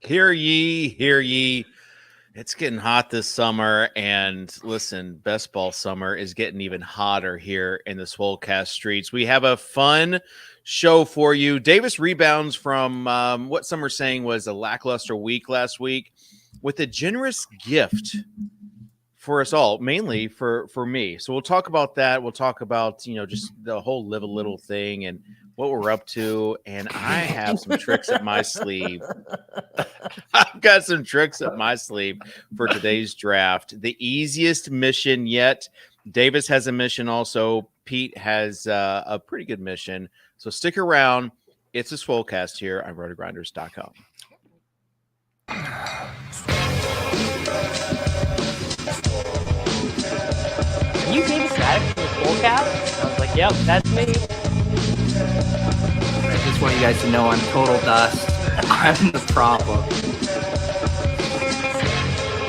Hear ye, hear ye. It's getting hot this summer, and listen, best ball summer is getting even hotter here in the Swolecast streets. We have a fun show for you. Davis rebounds from what some are saying was a lackluster week last week with a generous gift for us all, mainly for me. So we'll talk about that. We'll talk about, just the whole live a little thing and what we're up to. And I have some tricks up my sleeve. I've got some tricks up my sleeve for today's draft. The easiest mission yet. Davis has a mission also. Pete has a pretty good mission. So stick around. It's a Swolecast here on RotoGrinders.com. Are you Davis Maddox from the Swolecast? I was like, yep, that's me. I just want you guys to know I'm total dust. I'm the problem.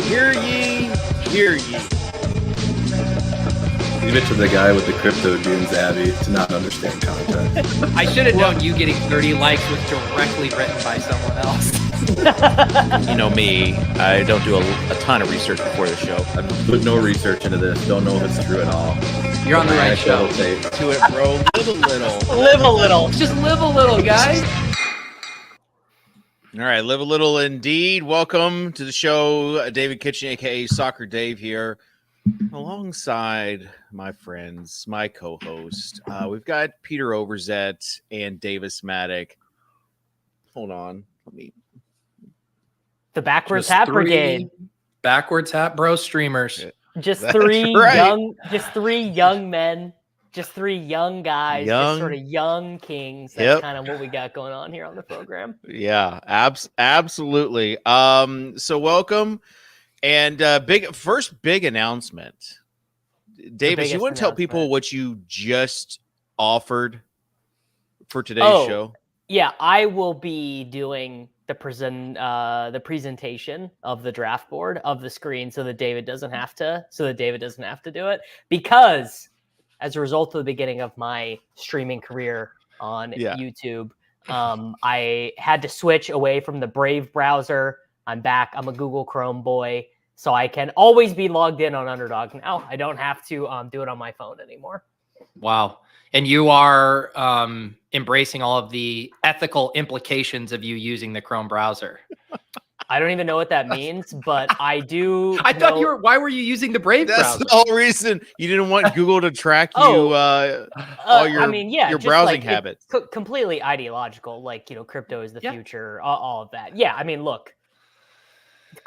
Hear ye, hear ye. Leave it to the guy with the crypto dunes, Abby, to not understand content. I should have known you getting 30 likes was directly written by someone else. You know me, I don't do a ton of research before the show. I put no research into this. Don't know if it's true at all. You're on the right show. To it, bro. Live a little. Live a little. Just live a little, guys. All right, live a little indeed. Welcome to the show. David Kitchen, a.k.a. Soccer Dave here. Alongside my friends, my co-host, we've got Peter Overzet and Davis Maddox. Hold on. Let me... The Backwards Hat Brigade. Backwards Hat Bro streamers. Just That's three right. young men. Just three young guys, just sort of young kings. That's kind of what we got going on here on the program. Yeah, absolutely. So welcome. And first big announcement. Davis, you want to tell people what you just offered for today's show? Yeah, I will be doing the presentation of the draft board of the screen so that David doesn't have to do it, because as a result of the beginning of my streaming career on YouTube, I had to switch away from the Brave browser. I'm back. I'm a Google Chrome boy, so I can always be logged in on Underdog now. I don't have to do it on my phone anymore. Wow. And you are embracing all of the ethical implications of you using the Chrome browser. I don't even know what that means, but I do. Thought you were. Why were you using the Brave browser? That's the whole reason you didn't want Google to track you. All your your browsing habits. Completely ideological. Like, crypto is the future. All of that. Yeah. I mean, look,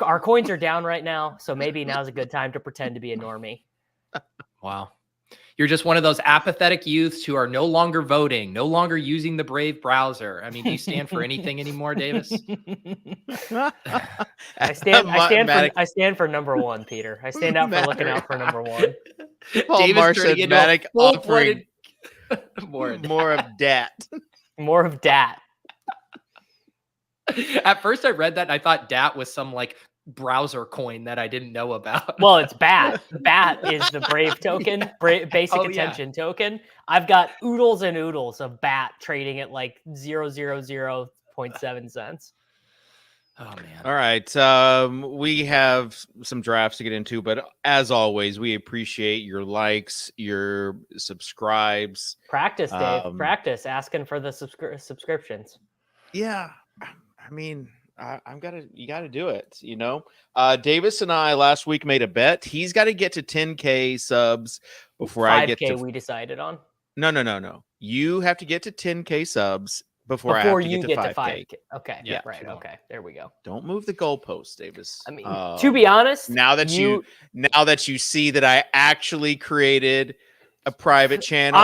our coins are down right now, so maybe now's a good time to pretend to be a normie. Wow. You're just one of those apathetic youths who are no longer voting, no longer using the Brave browser. I mean, do you stand for anything anymore, Davis? I stand for number one, Peter. I stand out for looking out for number one. Davis turning into Maddox offering more of dat. More of dat. At first I read that and I thought dat was some browser coin that I didn't know about. Well, it's BAT. BAT is the Brave token, basic attention token. I've got oodles and oodles of BAT trading at 0.007 cents. Oh man. All right. We have some drafts to get into, but as always, we appreciate your likes, your subscribes. Practice, Dave. Practice asking for the subscriptions. Yeah. I mean, you got to do it, Davis and I last week made a bet. He's got to get to 10K subs before I get to. We decided on. No. You have to get to 10K subs before I have to get to 5K. Okay. Yeah. Right. Okay. There we go. Don't move the goalpost, Davis. I mean, to be honest, now that you see that I actually created a private channel.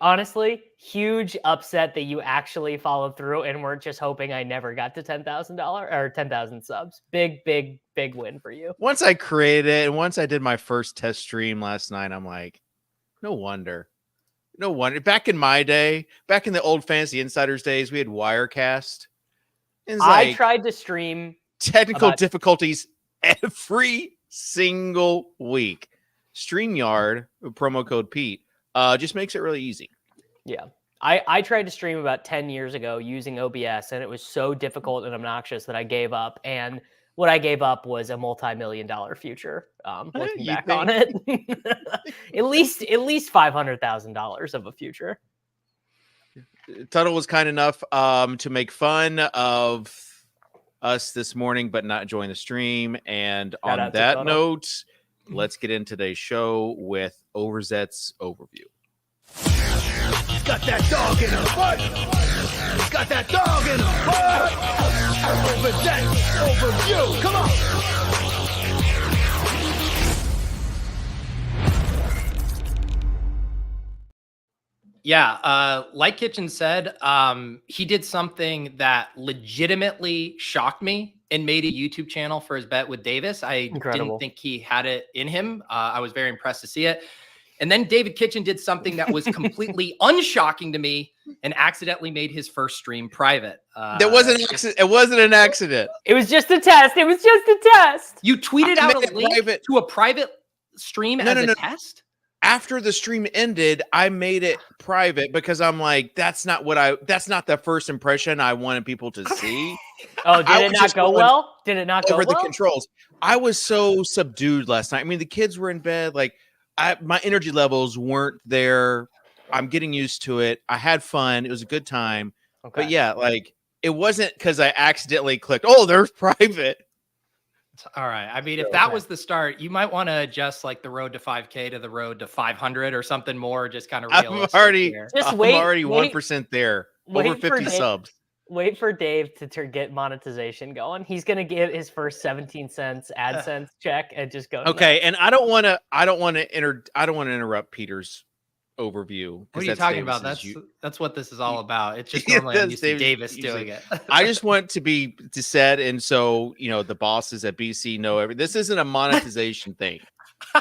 Honestly, huge upset that you actually followed through and weren't just hoping I never got to $10,000 or 10,000 subs. Big win for you. Once I created it and once I did my first test stream last night, I'm like, no wonder. Back in my day, back in the old Fantasy Insiders days, we had Wirecast. I tried to stream technical difficulties every single week. StreamYard, promo code Pete, just makes it really easy. Yeah. I tried to stream about 10 years ago using OBS, and it was so difficult and obnoxious that I gave up. And what I gave up was a multi-million-dollar future. Looking back on it, at least $500,000 of a future. Tuttle was kind enough to make fun of us this morning, but not join the stream. And on that note, let's get into today's show with Overzet's overview. Got that dog in her butt. Got that dog in her butt. Overzet's overview. Come on. Yeah, like Kitchen said, he did something that legitimately shocked me and made a YouTube channel for his bet with Davis. I didn't think he had it in him. I was very impressed to see it. And then David Kitchen did something that was completely unshocking to me and accidentally made his first stream private. That wasn't an accident. It wasn't an accident. It was just a test. It was just a test. You tweeted out a link to a private stream as a test? After the stream ended, I made it private because I'm like, that's not the first impression I wanted people to see. Oh, did it not go well? Did it not go well? Over the controls. I was so subdued last night. I mean, the kids were in bed. Like, my energy levels weren't there. I'm getting used to it. I had fun. It was a good time. Okay. But yeah, like, it wasn't because I accidentally clicked, oh, there's private. All right. I mean, if that was the start, you might want to adjust like the road to 5K to the road to 500 or something more, just kind of realistic. I'm already 1% there. Over 50 subs. Wait for Dave to get monetization going. He's going to get his first 17 cents AdSense check and just go. Okay. And I don't want to interrupt Peter's overview. What are you talking about? That's what this is all about. It's just normally I'm used to Davis doing it. I just want to be said, and so the bosses at BC know everything. This isn't a monetization thing.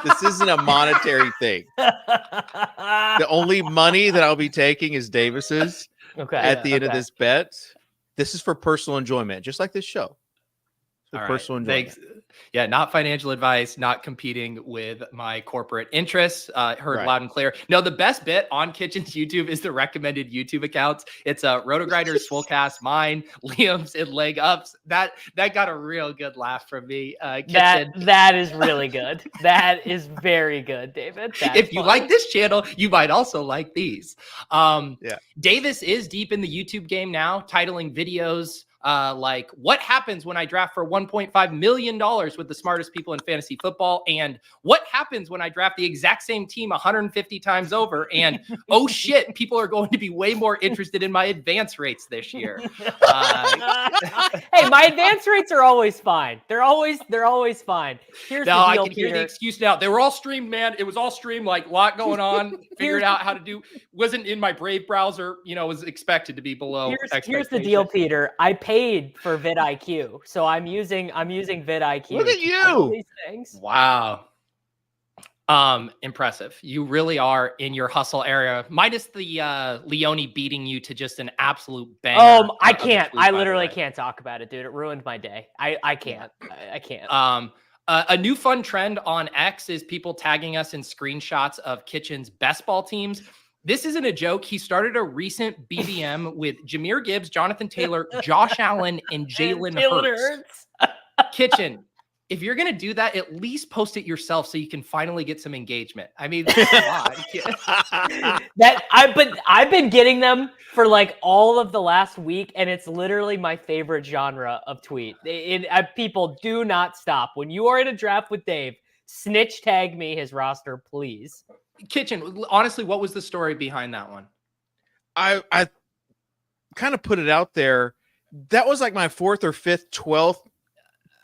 This isn't a monetary thing. The only money that I'll be taking is Davis's. Okay. At the end of this bet, this is for personal enjoyment, just like this show. Personal enjoyment. Thanks. Yeah, not financial advice, not competing with my corporate interests. Heard loud and clear. No, the best bit on Kitchen's YouTube is the recommended YouTube accounts. It's RotoGrinders, Swolecast, mine, Liam's, and Leg Ups. That got a real good laugh from me. Kitchen. That is really good. That is very good, David. If you like this channel, you might also like these. Davis is deep in the YouTube game now, titling videos like what happens when I draft for $1.5 million with the smartest people in fantasy football, and what happens when I draft the exact same team 150 times over, and oh shit, people are going to be way more interested in my advance rates this year. Hey, my advance rates are always fine. They're always fine. Here's the deal, I can hear the excuse now. They were all streamed, man. It was all streamed, like a lot going on. Figured out how to do. Wasn't in my Brave browser. Was expected to be below. Here's the deal, Peter. I paid for vidIQ, so I'm using vidIQ. Look at you! These things. Wow. Impressive. You really are in your hustle area, minus the Leone beating you to just an absolute banger. I can't. I literally can't talk about it, dude. It ruined my day. I can't. I can't. A new fun trend on X is people tagging us in screenshots of Kitchen's best ball teams. This isn't a joke. He started a recent BBM with Jahmyr Gibbs, Jonathan Taylor, Josh Allen, and Jalen Hurts. Kitchen, if you're going to do that, at least post it yourself so you can finally get some engagement. I mean, I've been getting them for like all of the last week, and it's literally my favorite genre of tweet. People do not stop. When you are in a draft with Dave, snitch tag me his roster, please. Kitchen, honestly, what was the story behind that one? I kind of put it out there. That was like my 4th or 5th, 12th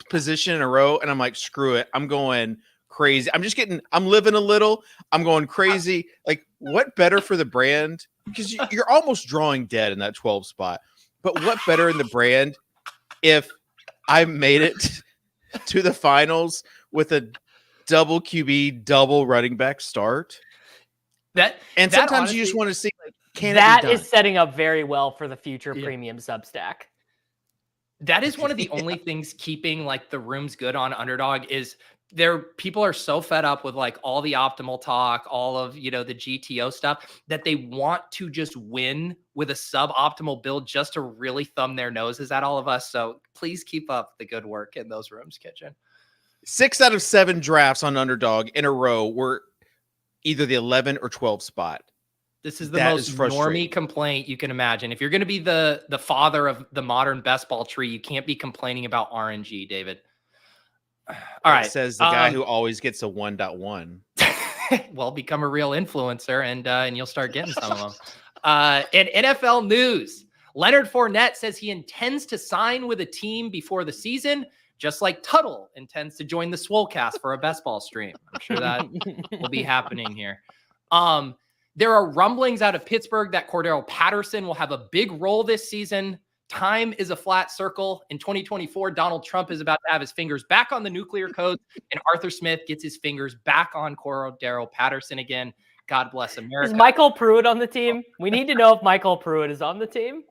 position in a row, and I'm like, screw it. I'm going crazy. I'm living a little. I'm going crazy. Like, what better for the brand? Because you're almost drawing dead in that 12 spot. But what better in the brand if I made it to the finals with a double QB, double running back start? Sometimes honestly, you just want to see, like, that is setting up very well for the future premium Substack. That is one of the only things keeping like the rooms good on Underdog is people are so fed up with like all the optimal talk, all of, the GTO stuff, that they want to just win with a suboptimal build just to really thumb their noses at all of us. So please keep up the good work in those rooms, Kitchen. 6 out of 7 drafts on Underdog in a row were either the 11 or 12 spot. This is the most normie complaint you can imagine. If you're going to be the father of the modern best ball tree, you can't be complaining about RNG, David. All right. Says the guy who always gets a 1.1. Well, become a real influencer and you'll start getting some of them. In NFL news, Leonard Fournette says he intends to sign with a team before the season, just like Tuttle intends to join the Swolecast for a best ball stream. I'm sure that will be happening here. There are rumblings out of Pittsburgh that Cordero Patterson will have a big role this season. Time is a flat circle. In 2024, Donald Trump is about to have his fingers back on the nuclear codes, and Arthur Smith gets his fingers back on Cordero Patterson again. God bless America. Is Michael Pruitt on the team? We need to know if Michael Pruitt is on the team.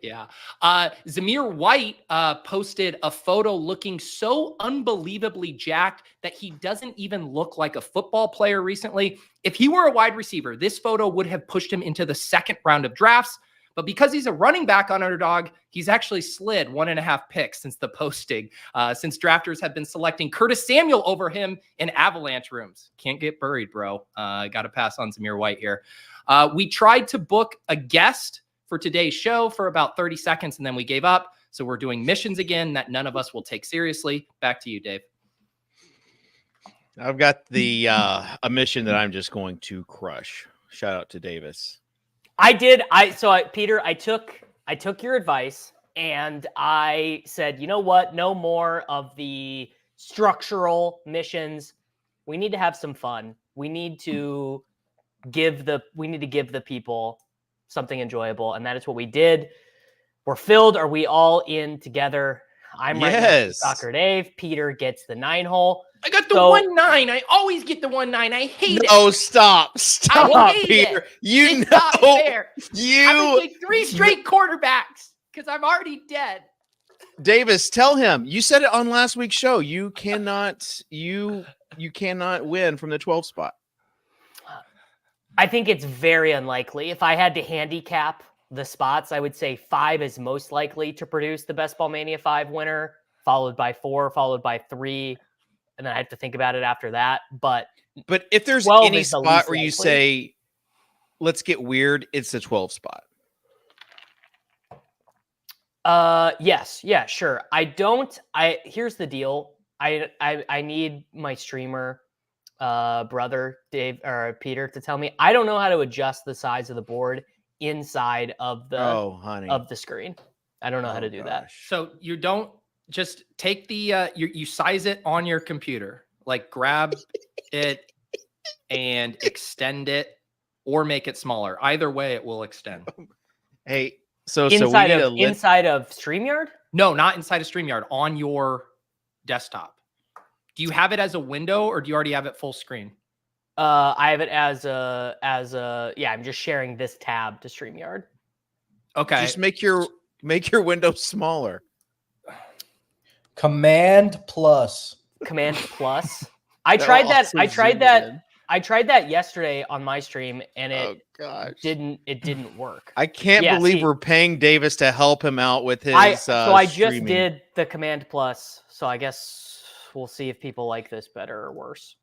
Yeah. Zamir White posted a photo looking so unbelievably jacked that he doesn't even look like a football player recently. If he were a wide receiver, this photo would have pushed him into the second round of drafts. But because he's a running back on Underdog, he's actually slid 1.5 picks since the posting, since drafters have been selecting Curtis Samuel over him in Avalanche rooms. Can't get buried, bro. Got to pass on Zamir White here. We tried to book a guest for today's show for about 30 seconds, and then we gave up. So we're doing missions again that none of us will take seriously. Back to you, Dave. I've got the a mission that I'm just going to crush. Shout out to Davis. I did. Peter, I took your advice and I said, you know what? No more of the structural missions. We need to have some fun. We need to give the people something enjoyable. And that is what we did. We're filled. Are we all in together? I'm right next to Soccer Dave. Peter gets the 9-hole. I got the 1-9. I always get the 1-9. I hate it. Oh, stop, Peter. It. It's not fair. I'm gonna take 3 straight quarterbacks because I'm already dead. Davis, tell him. You said it on last week's show. You cannot win from the 12 spot. I think it's very unlikely. If I had to handicap the spots, I would say 5 is most likely to produce the Best Ball Mania 5 winner, followed by 4, followed by 3. And then I have to think about it after that. But if there's any spot where you say, let's get weird, it's the 12 spot. Yes. Yeah, sure. Here's the deal. I need my streamer brother, Dave or Peter, to tell me. I don't know how to adjust the size of the board inside of the screen. I don't know how to do that. So you don't just take the you size it on your computer, like grab it and extend it or make it smaller. Either way, it will extend. Hey, so inside of StreamYard? No, not inside of StreamYard, on your desktop. Do you have it as a window or do you already have it full screen? I have it as a I'm just sharing this tab to StreamYard. Okay. Just make your window smaller. Command plus. I tried that yesterday on my stream and it didn't work. I can't believe we're paying Davis to help him out with his I just did the Command plus, so I guess we'll see if people like this better or worse.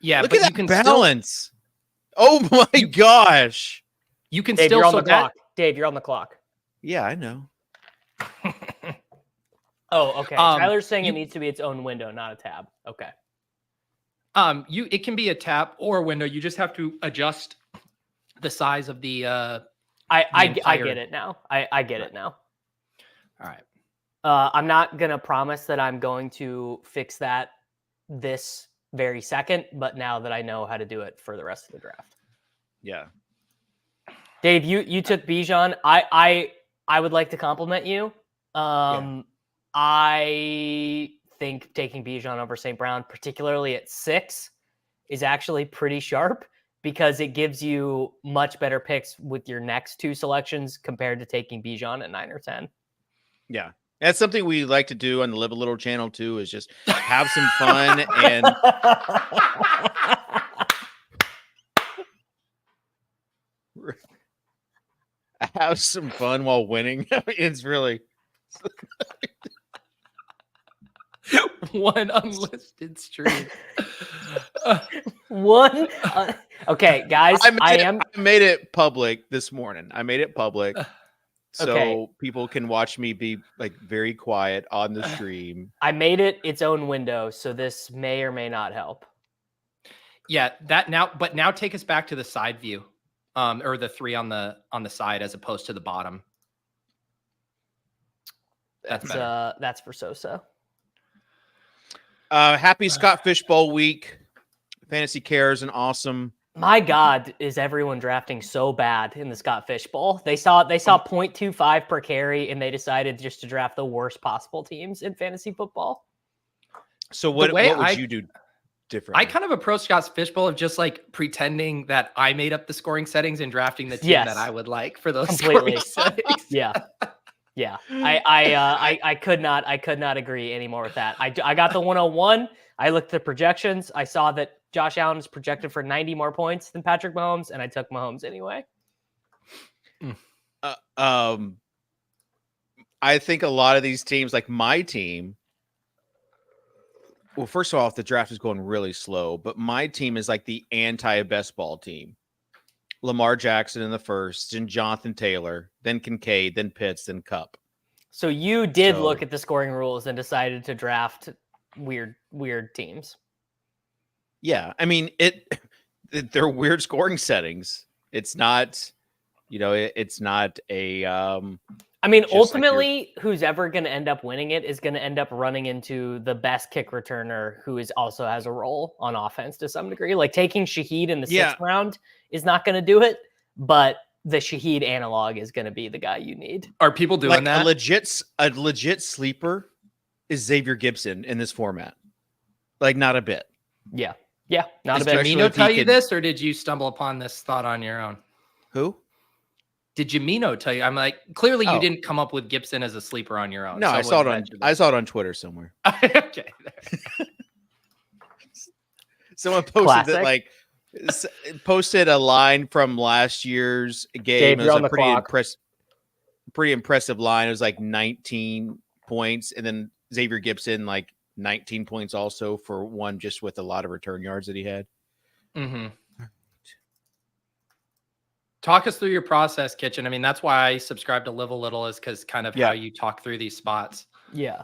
Yeah, look at that balance. Oh my gosh. You can Dave, still you're on the clock. Dave, you're on the clock. Yeah, I know. Oh, okay. Tyler's saying it needs to be its own window, not a tab. Okay. It can be a tab or a window. You just have to adjust the size of the I get it now. I get it now. All right. I'm not gonna promise that I'm going to fix that this very second, but now that I know how to do it for the rest of the draft. Yeah. Dave, you took Bijan. I would like to compliment you. I think taking Bijan over St. Brown, particularly at 6, is actually pretty sharp because it gives you much better picks with your next 2 selections compared to taking Bijan at 9 or 10. Yeah. That's something we like to do on the Live a Little channel too, is just have some fun and have some fun while winning. It's really one unlisted stream. One. Okay, guys, I made it public this morning. I made it public. So Okay. people can watch me be like very quiet on the stream. I made it its own window, so this may or may not help. Yeah, but now take us back to the side view, or the 3 on the side as opposed to the bottom. That's better. That's for Sosa. Happy Scott Fishbowl week. Fantasy Cares and awesome. My God, is everyone drafting so bad in the Scott Fishbowl? They saw 0.25 per carry, and they decided just to draft the worst possible teams in fantasy football. So what would you do differently? I kind of approached Scott's Fishbowl of just like pretending that I made up the scoring settings and drafting the team that I would like for those scoring settings. Yeah. I could not agree anymore with that. I got the 101. I looked at the projections. I saw that Josh Allen is projected for 90 more points than Patrick Mahomes, and I took Mahomes anyway. I think a lot of these teams, like my team, well, first of all, the draft is going really slow, but my team is like the anti-best ball team. Lamar Jackson in the first, then Jonathan Taylor, then Kincaid, then Pitts, then Kupp. So you did look at the scoring rules and decided to draft weird teams. Yeah, I mean they're weird scoring settings. It's not, it's not a. I mean, ultimately, who's ever going to end up winning it is going to end up running into the best kick returner who also has a role on offense to some degree. Like taking Shaheed in the 6th round is not going to do it, but the Shaheed analog is going to be the guy you need. Are people doing that? A legit sleeper is Xavier Gibson in this format. Like not a bit. Yeah, not a bit. Did Jamino tell you this, or did you stumble upon this thought on your own? Who? Did Jamino tell you? I'm like, clearly you didn't come up with Gibson as a sleeper on your own. No, I saw it on Twitter somewhere. Okay. Someone posted posted a line from last year's game. Dave, it was a pretty impressive line. It was like 19 points, and then Xavier Gibson like 19 points also for one, just with a lot of return yards that he had. Mm-hmm. Talk us through your process, Kitchen. I mean, that's why I subscribe to Live a Little, is because kind of how you talk through these spots. Yeah.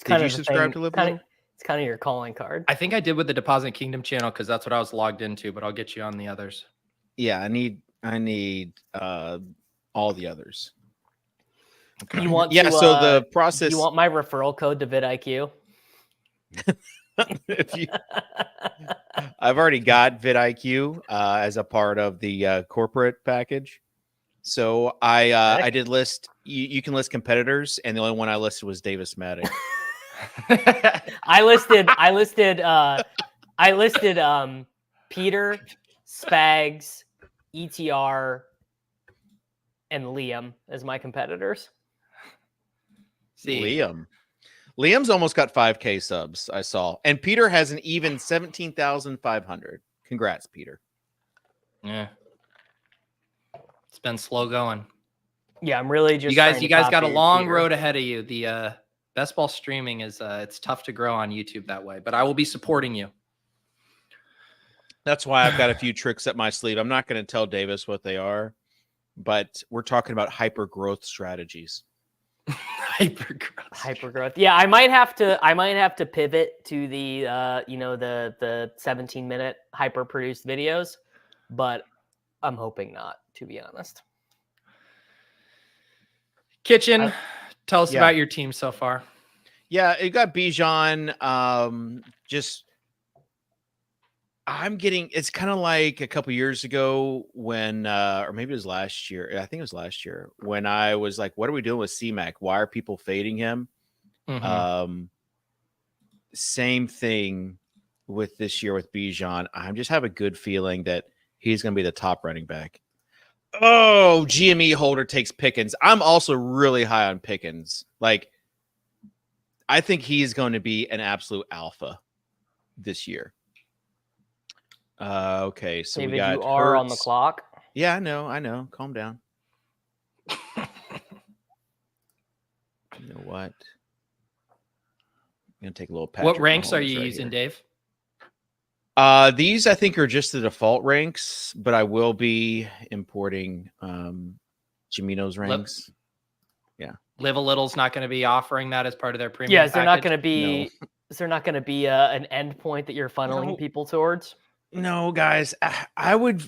Did you subscribe to Live a Little? It's kind of your calling card. I think I did with the Deposit Kingdom channel because that's what I was logged into, but I'll get you on the others. Yeah, I need all the others. Okay. You want so the process. You want my referral code to vidIQ? I've already got vidIQ as a part of the corporate package. So I did list. You can list competitors, and the only one I listed was Davis Maddox. I listed Peter, Spags, ETR, and Liam as my competitors. See, Liam's almost got 5K subs, I saw. And Peter has an even 17,500. Congrats, Peter. Yeah. It's been slow going. Yeah, I'm really just you guys got a long road ahead of you. The best ball streaming is it's tough to grow on YouTube that way, but I will be supporting you. That's why I've got a few tricks up my sleeve. I'm not going to tell Davis what they are, but we're talking about hyper growth strategies. Hypergrowth. Yeah, I might have to pivot to the the 17-minute hyper produced videos, but I'm hoping not, to be honest. Kitchen, tell us about your team so far. Yeah, it got Bijan. It's kind of like a couple years ago when, or maybe it was last year. I think it was last year when I was like, what are we doing with C-Mac? Why are people fading him? Mm-hmm. Same thing with this year with Bijan. I just have a good feeling that he's going to be the top running back. Oh, GME holder takes Pickens. I'm also really high on Pickens. Like I think he's going to be an absolute alpha this year. Okay, so David, we got you are on the Hurts. clock. Yeah, I know. Calm down. You know what? I'm gonna take a little. What ranks Mahomes are you right using, here. Dave? These I think are just the default ranks, but I will be importing Jamino's ranks. Live a Little's not going to be offering that as part of their premium. Yeah, is there not package? going to be? No. Is there not going to be an end point that you're funneling people towards? No, guys. I'm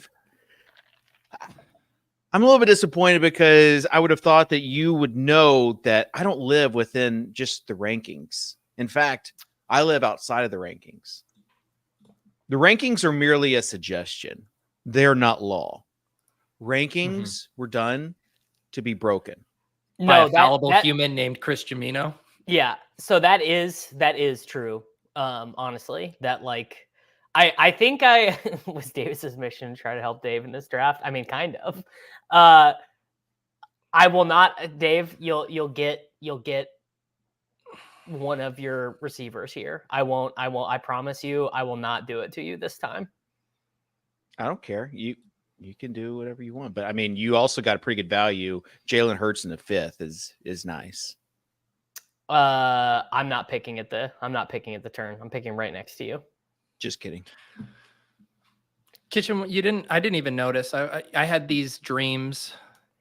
a little bit disappointed because I would have thought that you would know that I don't live within just the rankings. In fact, I live outside of the rankings. The rankings are merely a suggestion. They're not law. Rankings were done to be broken. By a fallible human named Chris Jamino. Yeah, so that is true. Honestly, that like I think I was Davis's mission to try to help Dave in this draft. I mean, kind of. I will not, Dave. You'll get one of your receivers here. I won't. I promise you, I will not do it to you this time. I don't care. You can do whatever you want, but I mean, you also got a pretty good value. Jalen Hurts in the 5th is nice. I'm not picking at the turn. I'm picking right next to you. Just kidding. Kitchen, I didn't even notice. I had these dreams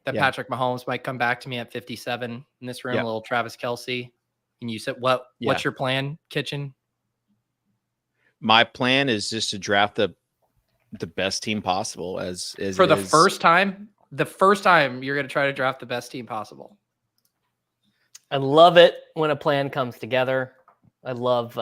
that Patrick Mahomes might come back to me at 57 in this room, a little Travis Kelce. And you said, what's your plan, Kitchen? My plan is just to draft the best team possible as for the first time. The first time you're going to try to draft the best team possible. I love it when a plan comes together. I love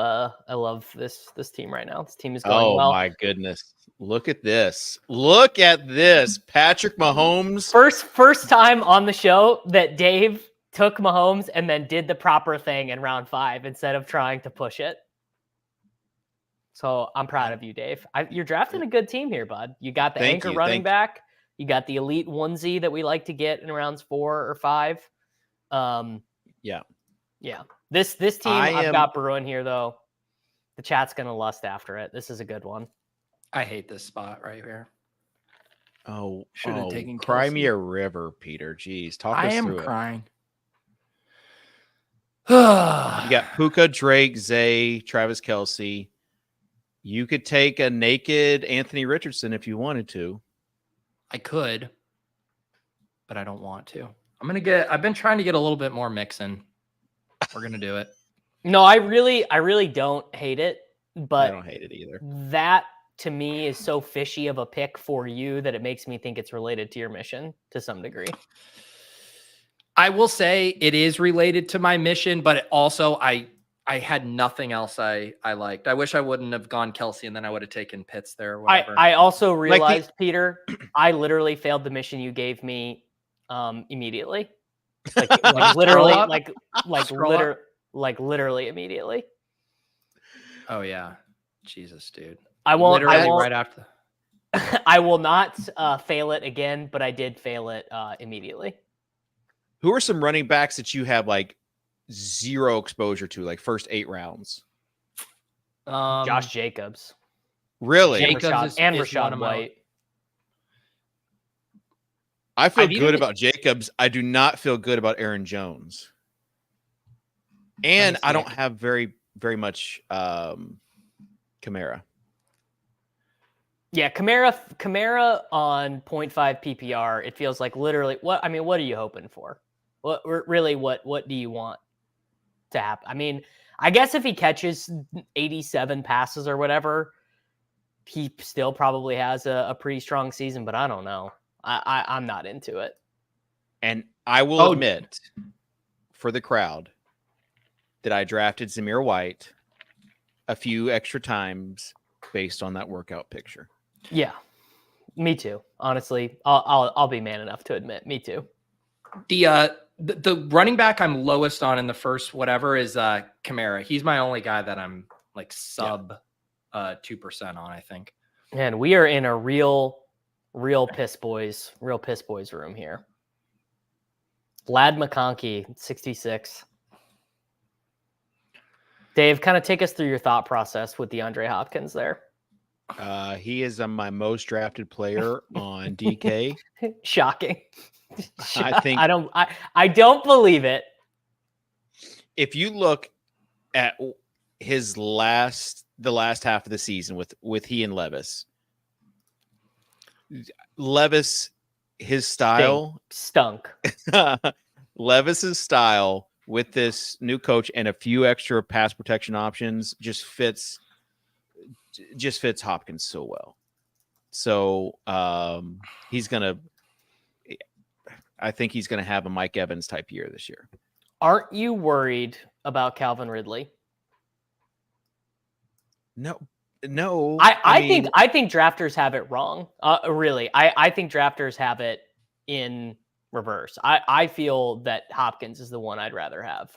this team right now. This team is going well. Oh my goodness. Look at this. Look at this. Patrick Mahomes. First time on the show that Dave took Mahomes and then did the proper thing in round 5 instead of trying to push it. So I'm proud of you, Dave. You're drafting a good team here, bud. You got the anchor running back. You got the elite onesie that we like to get in rounds 4 or 5. Yeah. This team I've got brewing here, though. The chat's gonna lust after it. This is a good one. I hate this spot right here. Oh, should have taken. Cry me a river, Peter. Jeez, talk us through it. I am crying. You got Puka, Drake, Zay, Travis Kelce. You could take a naked Anthony Richardson if you wanted to. I could, but I don't want to. I've been trying to get a little bit more mixing. We're going to do it. No, I really don't hate it, but I don't hate it either. That to me is so fishy of a pick for you that it makes me think it's related to your mission to some degree. I will say it is related to my mission, but also I had nothing else I liked. I wish I wouldn't have gone Kelce and then I would have taken Pitts there or whatever. I also realized, Peter, I literally failed the mission you gave me immediately. Like literally immediately. Oh yeah. Jesus, dude. I won't right after. I will not fail it again, but I did fail it immediately. Who are some running backs that you have like zero exposure to, like first 8 rounds? Josh Jacobs. Really? Rashad White. I feel good about Jacobs. I do not feel good about Aaron Jones. And I don't have very, very much Kamara. Yeah, Kamara on 0.5 PPR, it feels like literally what are you hoping for? What do you want to happen? I mean, I guess if he catches 87 passes or whatever, he still probably has a pretty strong season, but I don't know. I'm not into it. And I will admit for the crowd that I drafted Zamir White a few extra times based on that workout picture. Yeah, me too. Honestly, I'll be man enough to admit, me too. The running back I'm lowest on in the first whatever is Kamara. He's my only guy that I'm like sub 2% on, I think. Man, we are in a real piss boys room here. Lad McConkey, 66. Dave, kind of take us through your thought process with DeAndre Hopkins there. He is my most drafted player on DK. Shocking. I think I don't believe it. If you look at his the last half of the season with he and Levis, his style stunk. Levis's style with this new coach and a few extra pass protection options just fits Hopkins so well. So I think he's gonna have a Mike Evans type year this year. Aren't you worried about Calvin Ridley? No. I think drafters have it wrong. Really, I think drafters have it in reverse. I feel that Hopkins is the one I'd rather have.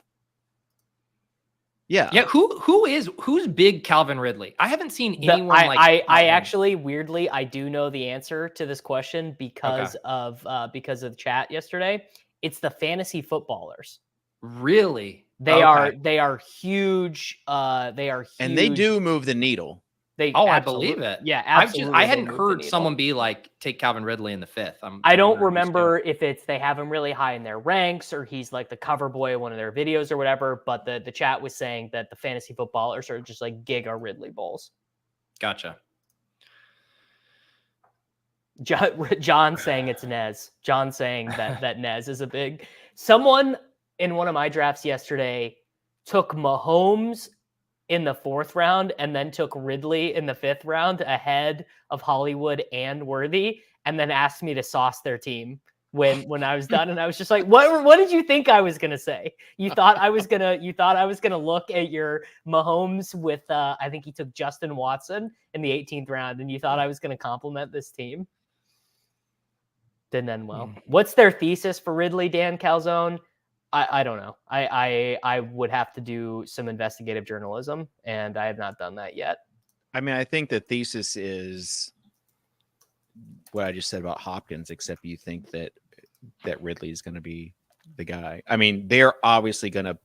Yeah. Who's big Calvin Ridley? I haven't seen anyone I actually weirdly I do know the answer to this question because of the chat yesterday. It's the fantasy footballers. Really? They are huge. They are huge. And they do move the needle. I believe it. Yeah, absolutely. I hadn't heard someone be like, take Calvin Ridley in the 5th. I don't remember if it's they have him really high in their ranks or he's like the cover boy of one of their videos or whatever. But the chat was saying that the fantasy footballers are just like giga Ridley Bowls. Gotcha. John saying it's Nez. John saying that Nez is a big. Someone in one of my drafts yesterday took Mahomes in the 4th round and then took Ridley in the 5th round ahead of Hollywood and Worthy, and then asked me to sauce their team when I was done. And I was just like, what did you think I was going to say? You thought I was going to look at your Mahomes with, I think he took Justin Watson in the 18th round, and you thought I was going to compliment this team. Didn't end well. What's their thesis for Ridley, Dan Calzone? I don't know. I would have to do some investigative journalism, and I have not done that yet. I mean, I think the thesis is what I just said about Hopkins, except you think that Ridley is going to be the guy. I mean, they're obviously going to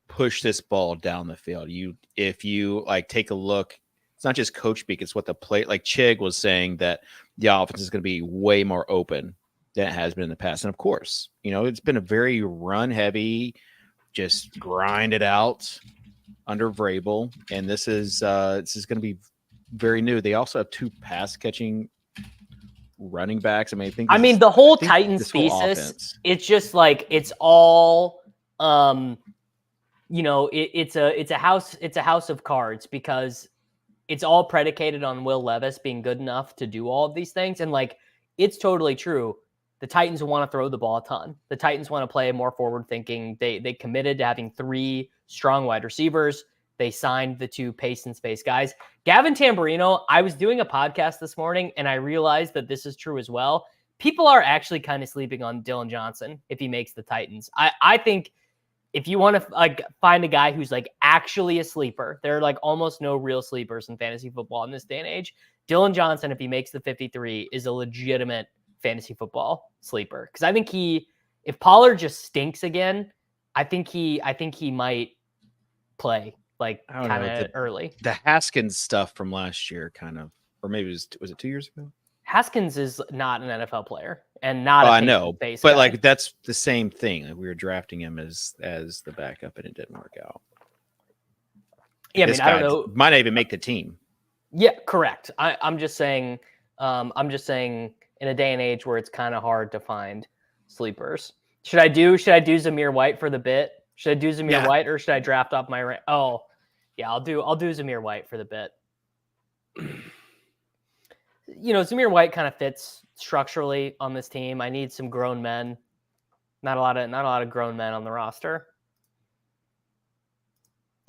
push this ball down the field. If you like take a look, it's not just coach speak, it's what the play, like Chig was saying, that the offense is going to be way more open than it has been in the past. And of course, it's been a very run heavy, just grind it out under Vrabel. And this is going to be very new. They also have 2 pass catching running backs. I mean, the whole Titans thesis, it's just like, it's all, it's a house of cards, because it's all predicated on Will Levis being good enough to do all of these things. And like, it's totally true. The Titans want to throw the ball a ton. The Titans want to play more forward thinking. They committed to having 3 strong wide receivers. They signed the 2 pace and space guys. Gavin Tamburino, I was doing a podcast this morning and I realized that this is true as well. People are actually kind of sleeping on Dylan Johnson if he makes the Titans. I think if you want to find a guy who's like actually a sleeper, there are like almost no real sleepers in fantasy football in this day and age. Dylan Johnson, if he makes the 53, is a legitimate fantasy football sleeper. Because I think if Pollard just stinks again, I think he might play like kind of early. The Haskins stuff from last year or maybe was it 2 years ago? Haskins is not an NFL player and not I know, base but guy. like that's the same thing. Like, we were drafting him as the backup and it didn't work out. Yeah, I mean, I don't know. Might not even make the team. Yeah, correct. I'm just saying in a day and age where it's kind of hard to find sleepers. Should I do Zamir White for the bit? Should I do Zamir White, or should I draft off my rank? Oh, yeah, I'll do Zamir White for the bit. Zamir White kind of fits structurally on this team. I need some grown men. Not a lot of grown men on the roster.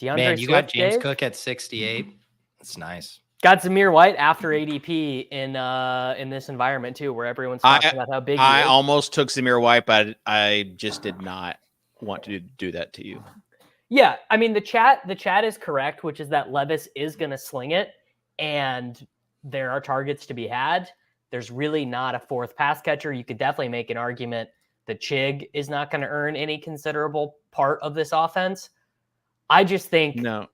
Man, you got James Cook at 68. That's nice. Got Zamir White after ADP in this environment too, where everyone's talking about how big he is. I almost took Zamir White, but I just did not want to do that to you. Yeah, I mean the chat is correct, which is that Levis is going to sling it, and there are targets to be had. There's really not a 4th pass catcher. You could definitely make an argument that Chig is not going to earn any considerable part of this offense. I just think no,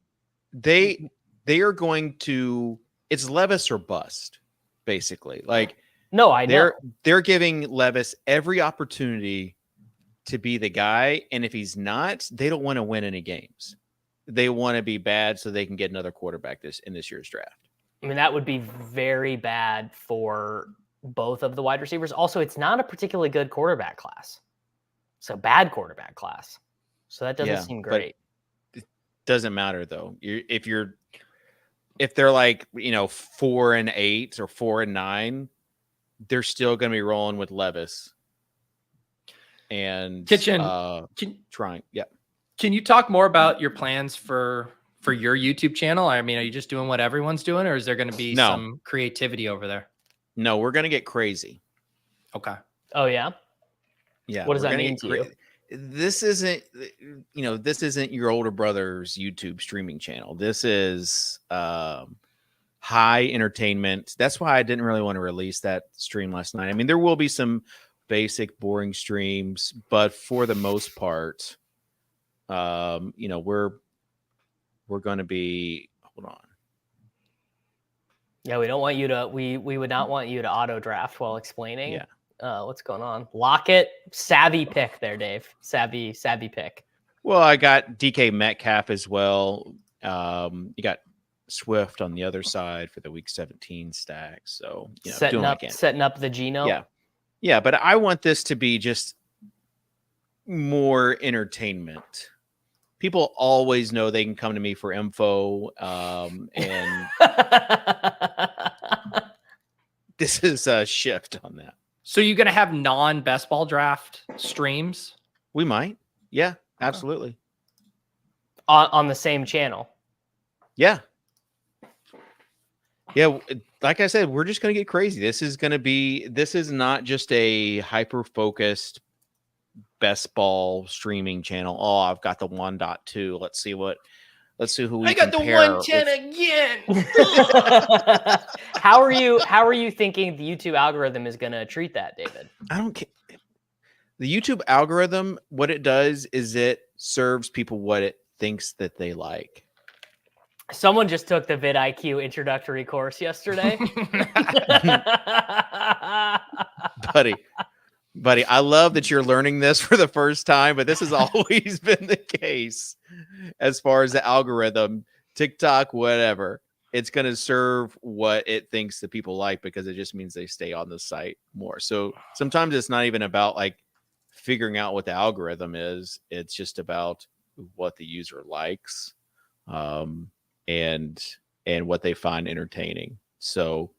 they are going to. It's Levis or bust, basically. Like, no, I know they're giving Levis every opportunity to be the guy, and if he's not, they don't want to win any games. They want to be bad so they can get another quarterback in this year's draft. I mean, that would be very bad for both of the wide receivers. Also, it's not a particularly good quarterback class. It's a bad quarterback class. So that doesn't seem great. It doesn't matter though. If they're like, 4-8 or 4-9, they're still going to be rolling with Levis and trying. Yeah. Can you talk more about your plans for your YouTube channel? I mean, are you just doing what everyone's doing, or is there going to be some creativity over there? No, we're going to get crazy. Okay. Oh yeah. Yeah. What does that mean to you? This isn't your older brother's YouTube streaming channel. This is high entertainment. That's why I didn't really want to release that stream last night. I mean, there will be some basic boring streams, but for the most part, we're going to be, hold on. Yeah, we don't want you to, we would not want you to auto draft while explaining. Yeah. What's going on? Lockett, savvy pick there, Dave. Savvy pick. Well, I got DK Metcalf as well. You got Swift on the other side for the week 17 stack. So setting up the Geno. Yeah, but I want this to be just more entertainment. People always know they can come to me for info, and this is a shift on that. So you're going to have non-best ball draft streams? We might. Yeah, absolutely. On the same channel. Yeah. Yeah, like I said, we're just going to get crazy. This is not just a hyper-focused best ball streaming channel. Oh, I've got the 1.2. Let's see who we I got the 110 again. How are you thinking the YouTube algorithm is going to treat that, David? I don't care. The YouTube algorithm, what it does is it serves people what it thinks that they like. Someone just took the vidIQ introductory course yesterday. Buddy, I love that you're learning this for the first time, but this has always been the case as far as the algorithm, TikTok, whatever. It's going to serve what it thinks that people like because it just means they stay on the site more. So sometimes it's not even about like figuring out what the algorithm is. It's just about what the user likes. And what they find entertaining. So,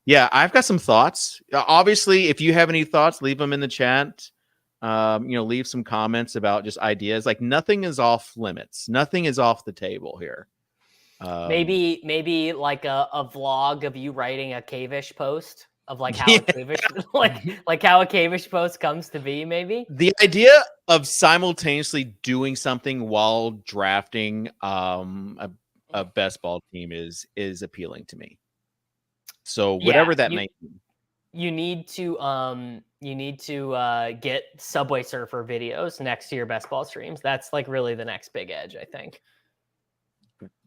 yeah, I've got some thoughts. Obviously, if you have any thoughts, leave them in the chat. Leave some comments about just ideas. Like nothing is off limits. Nothing is off the table here. Maybe like a vlog of you writing a Cavish post of like how a Cavish like how a Cavish post comes to be. Maybe the idea of simultaneously doing something while drafting a best ball team is appealing to me. So whatever that may be. You need to get Subway Surfer videos next to your best ball streams. That's like really the next big edge, I think.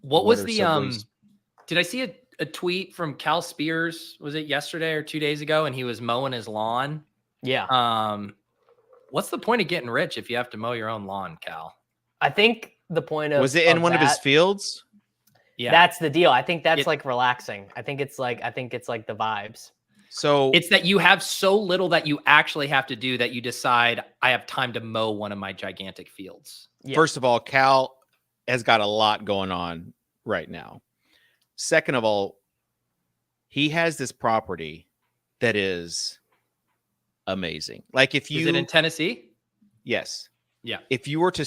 What was the did I see a tweet from Cal Spears? Was it yesterday or 2 days ago? And he was mowing his lawn. Yeah. What's the point of getting rich if you have to mow your own lawn, Cal? I think the point of was it in one of his fields? Yeah, that's the deal. I think that's like relaxing. I think it's like the vibes. So it's that you have so little that you actually have to do that you decide I have time to mow one of my gigantic fields. Yeah. First of all, Cal has got a lot going on right now. Second of all, he has this property that is amazing. Like is it in Tennessee? Yes. Yeah. If you were to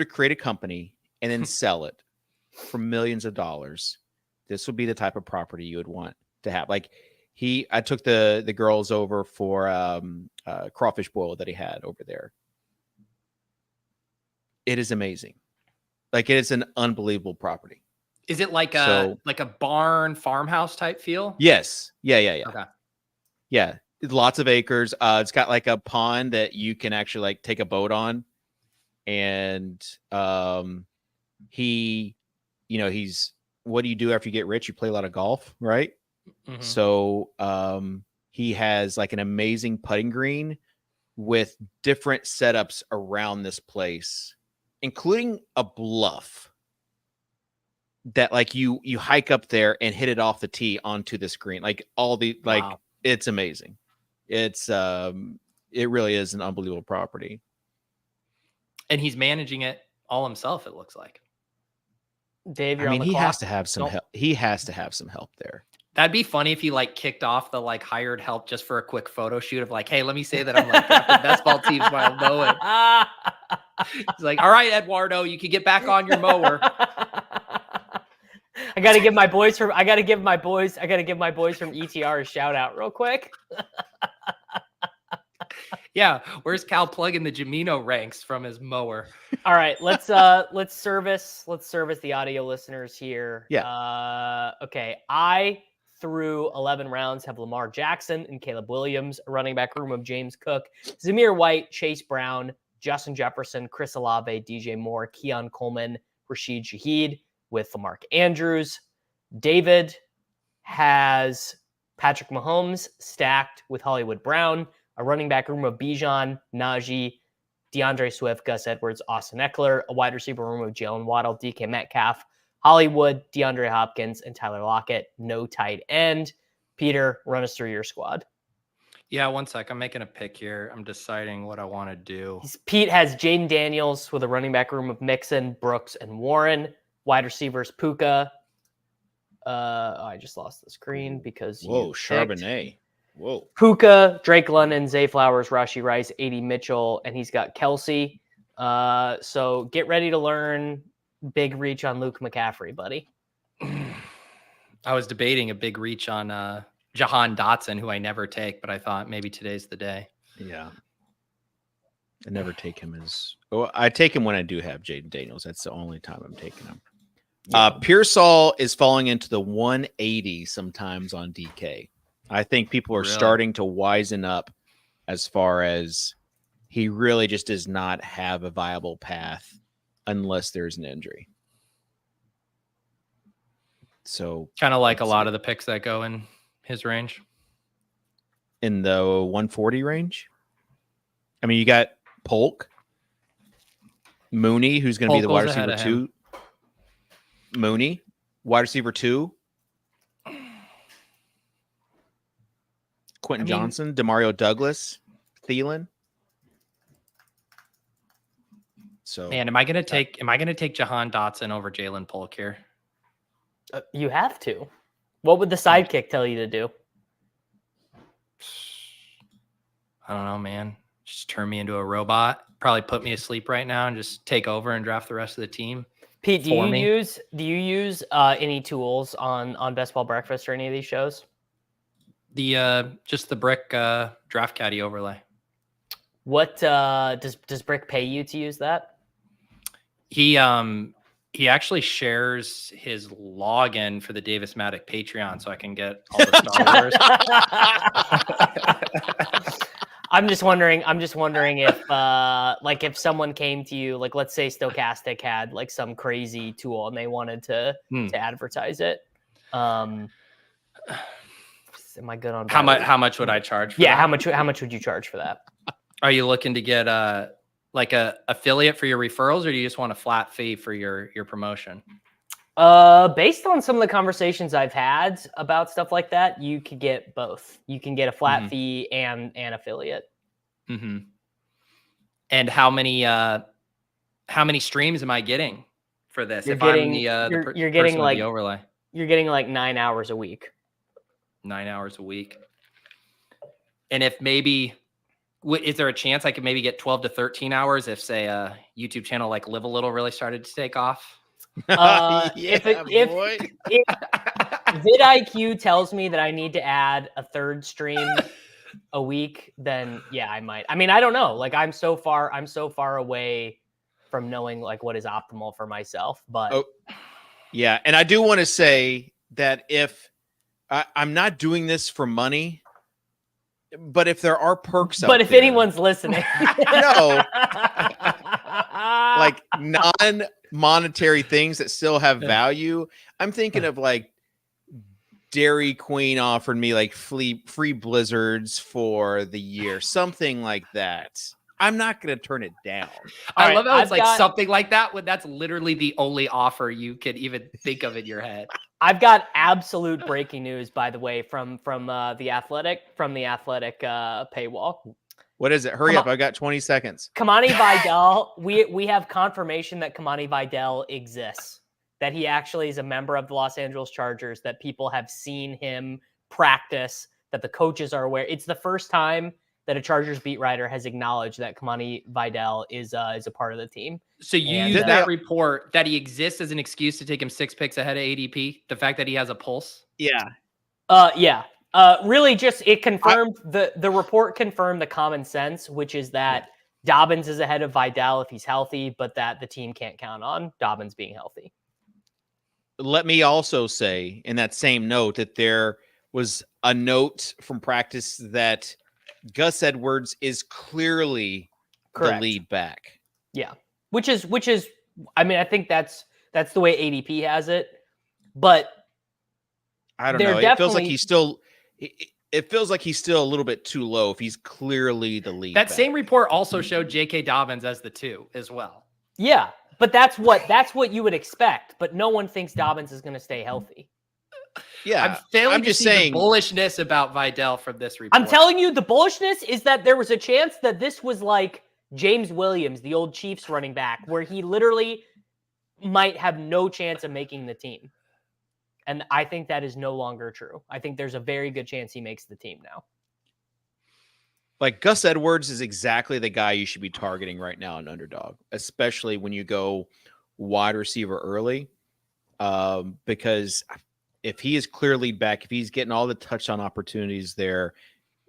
create a company and then sell it for millions of dollars, this would be the type of property you would want to have. Like I took the girls over for crawfish boil that he had over there. It is amazing. Like it is an unbelievable property. Is it like a barn farmhouse type feel? Yes. Yeah. Okay. Yeah. Lots of acres. It's got like a pond that you can actually like take a boat on. and he, he's, what do you do after you get rich? You play a lot of golf, right? Mhm. So he has like an amazing putting green with different setups around this place, including a bluff that like you hike up there and hit it off the tee onto this green. Like Wow. it's amazing. It's it really is an unbelievable property. And he's managing it all himself, it looks like. Dave, you're I on mean, the he clock. has to have some Nope. help. He has to have some help there. That'd be funny if he like kicked off the like hired help just for a quick photo shoot of like, hey, let me say that I'm like drafting best ball teams while mowing. He's like, all right, Eduardo, you can get back on your mower. I gotta give my boys from ETR a shout out real quick. Yeah, where's Cal plugging the Jamino ranks from his mower? All right, let's service the audio listeners here. Yeah. Okay. I through 11 rounds have Lamar Jackson and Caleb Williams, a running back room of James Cook, Zamir White, Chase Brown, Justin Jefferson, Chris Olave, DJ Moore, Keon Coleman, Rashid Shaheed with Mark Andrews. David has Patrick Mahomes stacked with Hollywood Brown, a running back room of Bijan, Najee, DeAndre Swift, Gus Edwards, Austin Eckler, a wide receiver room of Jalen Waddle, DK Metcalf, Hollywood, DeAndre Hopkins, and Tyler Lockett. No tight end. Peter, run us through your squad. Yeah, one sec. I'm making a pick here. I'm deciding what I want to do. Pete has Jaden Daniels with a running back room of Mixon, Brooks, and Warren. Wide receivers, Puka. I just lost the screen because Charbonnet. Whoa. Puka, Drake London, Zay Flowers, Rashee Rice, A.D. Mitchell, and he's got Kelsey. So get ready to learn big reach on Luke McCaffrey, buddy. I was debating a big reach on Jahan Dotson, who I never take, but I thought maybe today's the day. Yeah. I never take him as... Oh, I take him when I do have Jaden Daniels. That's the only time I'm taking him. Pearsall is falling into the 180 sometimes on DK. I think people are starting to wisen up as far as he really just does not have a viable path unless there's an injury. So kind of like a lot of the picks that go in his range. In the 140 range? I mean, you got Polk, Mooney, who's going to be the wide receiver 2. Mooney, wide receiver 2. Quentin Johnson, Demario Douglas, Thielen. So, man, am I gonna take Jahan Dotson over Jalen Polk here? You have to. What would the sidekick tell you to do? I don't know, man. Just turn me into a robot. Probably put me asleep right now and just take over and draft the rest of the team. Pete, do you use any tools on Best Ball Breakfast or any of these shows? Just the Brick draft caddy overlay. What does Brick pay you to use that? He actually shares his login for the Davis Maddock Patreon, so I can get all the Star Wars. I'm just wondering if if someone came to you, like let's say Stochastic had like some crazy tool and they wanted to advertise it. Am I good on how much would I charge for that? how much would you charge for that? Are you looking to get like a affiliate for your referrals, or do you just want a flat fee for your promotion? Based on some of the conversations I've had about stuff like that, you could get both. You can get a flat fee and an affiliate. Mm-hmm. And how many streams am I getting for this? You're I'm you're getting like the overlay. You're getting like 9 hours a week. 9 hours a week. And if maybe, is there a chance I could maybe get 12 to 13 hours if, say, a YouTube channel like Live a Little really started to take off? If vidIQ tells me that I need to add a third stream a week, then yeah, I might. I mean, I don't know. Like I'm so far away from knowing like what is optimal for myself. But yeah, and I do want to say that if I'm not doing this for money, but if there are perks, but if anyone's listening, no, non-monetary things that still have value. I'm thinking of like Dairy Queen offered me like free blizzards for the year, something like that. I'm not going to turn it down. I love how it's like something like that when that's literally the only offer you could even think of in your head. I've got absolute breaking news, by the way, from the Athletic paywall. What is it? Hurry up! I've got 20 seconds. Kamani Vidal. We have confirmation that Kamani Vidal exists. That he actually is a member of the Los Angeles Chargers. That people have seen him practice. That the coaches are aware. It's the first time that a Chargers beat writer has acknowledged that Kamani Vidal is a part of the team. So you use that report that he exists as an excuse to take him 6 picks ahead of ADP? The fact that he has a pulse? Yeah. Yeah. Really just, it confirmed, the report confirmed the common sense, which is that Dobbins is ahead of Vidal if he's healthy, but that the team can't count on Dobbins being healthy. Let me also say in that same note that there was a note from practice that Gus Edwards is clearly the lead back. Yeah. Which is, I mean, I think that's the way ADP has it, but I don't know. It feels like he's still, it feels like he's still a little bit too low if he's clearly the lead. That same report also showed J.K. Dobbins as the 2 as well. Yeah. But that's what you would expect, but no one thinks Dobbins is going to stay healthy. Yeah, I'm just saying the bullishness about Vidal from this report. I'm telling you, the bullishness is that there was a chance that this was like James Williams, the old Chiefs running back, where he literally might have no chance of making the team. And I think that is no longer true. I think there's a very good chance he makes the team now. Like Gus Edwards is exactly the guy you should be targeting right now in Underdog, especially when you go wide receiver early, because if he is clear lead back, if he's getting all the touchdown opportunities there,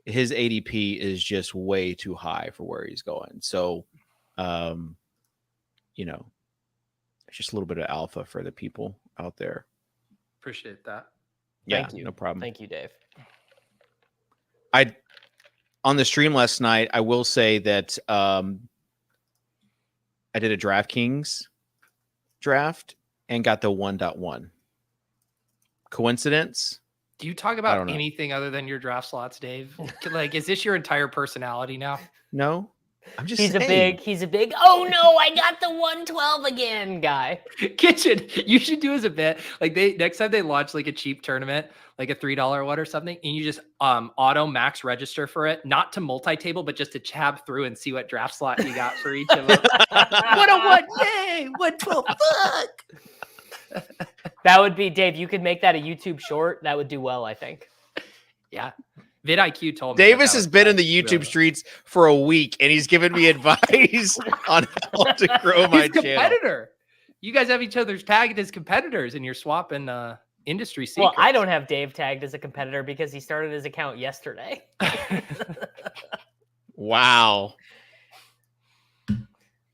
his ADP is just way too high for where he's going. So, you know, it's just a little bit of alpha for the people out there. Appreciate that. Yeah, Thank you. No problem. Thank you, Dave. On the stream last night, I will say that I did a DraftKings draft and got the 1.1. Coincidence? Do you talk about anything other than your draft slots, Dave? Like, is this your entire personality now? No. I'm just he's saying. a big, oh no, I got the 112 again guy. Kitchen, you should do as a bit. Like next time they launch like a cheap tournament, like a $3 one or something, and you just auto max register for it, not to multi-table, but just to tab through and see what draft slot you got for each of them. 101, yay, 112, fuck. That would be, Dave, you could make that a YouTube short. That would do well, I think. Yeah. VidIQ told me. Davis has been in the YouTube streets for a week, and he's given me advice on how to grow my competitor. Channel. You guys have each other's tagged as competitors, and you're swapping industry secrets. Well, I don't have Dave tagged as a competitor because he started his account yesterday. Wow.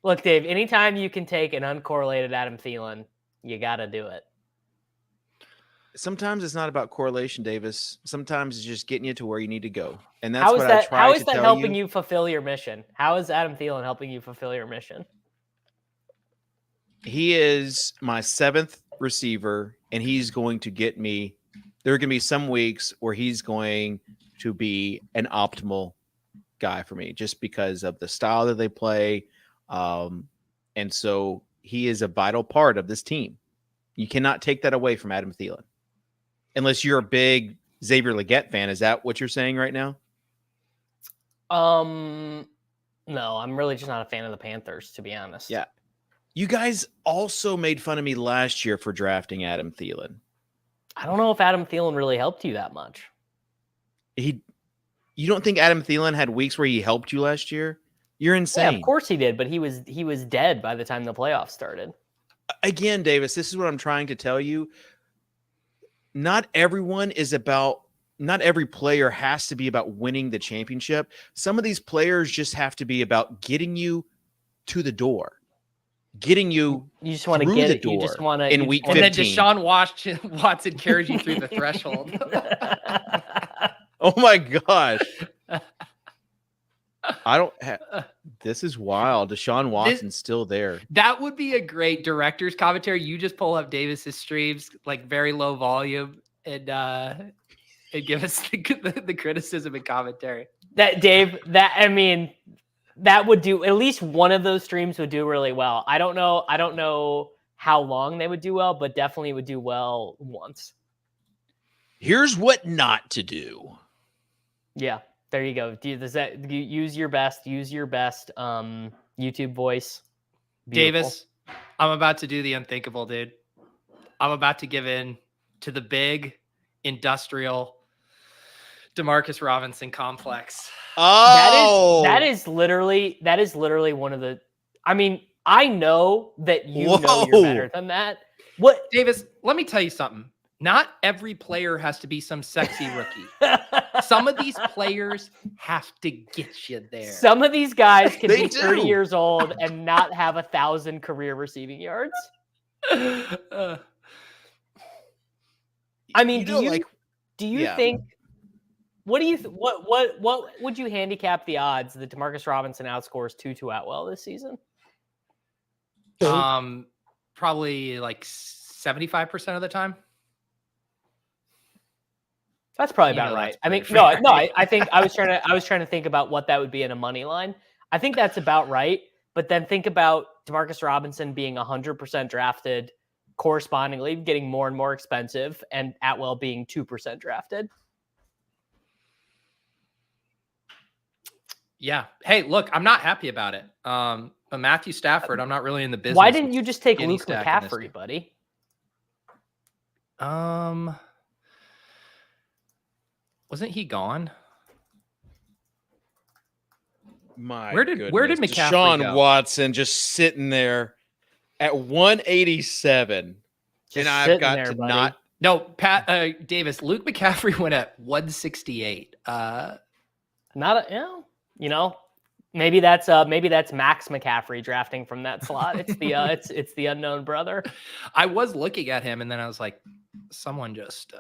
Look, Dave, anytime you can take an uncorrelated Adam Thielen, you got to do it. Sometimes it's not about correlation, Davis. Sometimes it's just getting you to where you need to go. And that's what I try to tell you. How is that helping you fulfill your mission? How is Adam Thielen helping you fulfill your mission? He is my 7th receiver, and he's going to get me. There are going to be some weeks where he's going to be an optimal guy for me just because of the style that they play. And so he is a vital part of this team. You cannot take that away from Adam Thielen. Unless you're a big Xavier Legette fan. Is that what you're saying right now? No, I'm really just not a fan of the Panthers, to be honest. Yeah. You guys also made fun of me last year for drafting Adam Thielen. I don't know if Adam Thielen really helped you that much. You don't think Adam Thielen had weeks where he helped you last year? You're insane. Yeah, of course he did, but he was dead by the time the playoffs started. Again, Davis, this is what I'm trying to tell you. Not every player has to be about winning the championship. Some of these players just have to be about getting you to the door, getting you just want to get the door. You just want to in week 15. And then Deshaun Watson carries you through the threshold. Oh my gosh. This is wild. Deshaun Watson's still there. That would be a great director's commentary. You just pull up Davis's streams, like very low volume, and give us the criticism and commentary. That Dave, that would do, at least one of those streams would do really well. I don't know how long they would do well, but definitely would do well once. Here's what not to do. Yeah, there you go. Use your best YouTube voice. Beautiful. Davis, I'm about to do the unthinkable, dude. I'm about to give in to the big industrial Demarcus Robinson complex. Oh, that is literally one of the. I mean, I know that you know you're better than that. What, Davis? Let me tell you something. Not every player has to be some sexy rookie. Some of these players have to get you there. Some of these guys can be 30 years old and not have 1,000 career receiving yards. I mean, do you think? What do you? What would you handicap the odds that Demarcus Robinson outscores Tutu Atwell this season? Probably like 75% of the time. That's probably about right. I mean, I think I was trying to think about what that would be in a money line. I think that's about right. But then think about Demarcus Robinson being 100% drafted, correspondingly getting more and more expensive, and Atwell being 2% drafted. Yeah. Hey, look, I'm not happy about it. But Matthew Stafford, I'm not really in the business. Why didn't you just take Luke McCaffrey, buddy? Wasn't he gone? Where did McCaffrey Deshaun go? Watson just sitting there at 187, and I've got to buddy. not. No, Pat Davis. Luke McCaffrey went at 168. Maybe that's Max McCaffrey drafting from that slot. It's the it's the unknown brother. I was looking at him, and then I was like, someone just.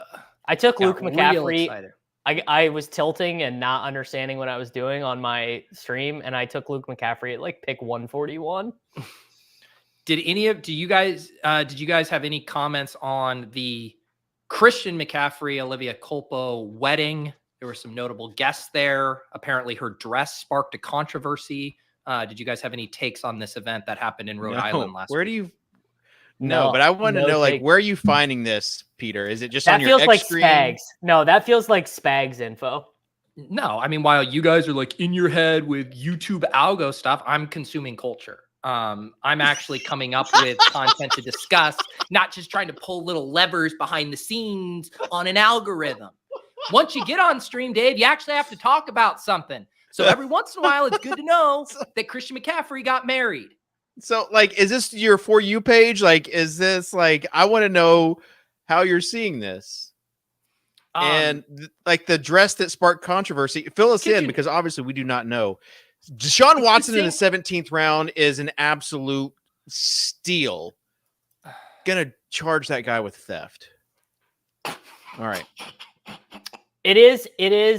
I took Luke McCaffrey. I was tilting and not understanding what I was doing on my stream, and I took Luke McCaffrey at like pick 141. Did you guys have any comments on the Christian McCaffrey, Olivia Culpo wedding? There were some notable guests there. Apparently her dress sparked a controversy. Did you guys have any takes on this event that happened in Rhode Island last week? No, but I want to know, like, where are you finding this, Peter? Is it just on your That feels like stream? Spags. No, that feels like Spags info. No, I mean, while you guys are like in your head with YouTube algo stuff, I'm consuming culture. I'm actually coming up with content to discuss, not just trying to pull little levers behind the scenes on an algorithm. Once you get on stream, Dave, you actually have to talk about something. So every once in a while, it's good to know that Christian McCaffrey got married. So, like, is this your For You page? Like, is this like, I want to know how you're seeing this. And like the dress that sparked controversy, fill us in because obviously we do not know. Deshaun Watson in the 17th round is an absolute steal. Gonna charge that guy with theft. All right. It is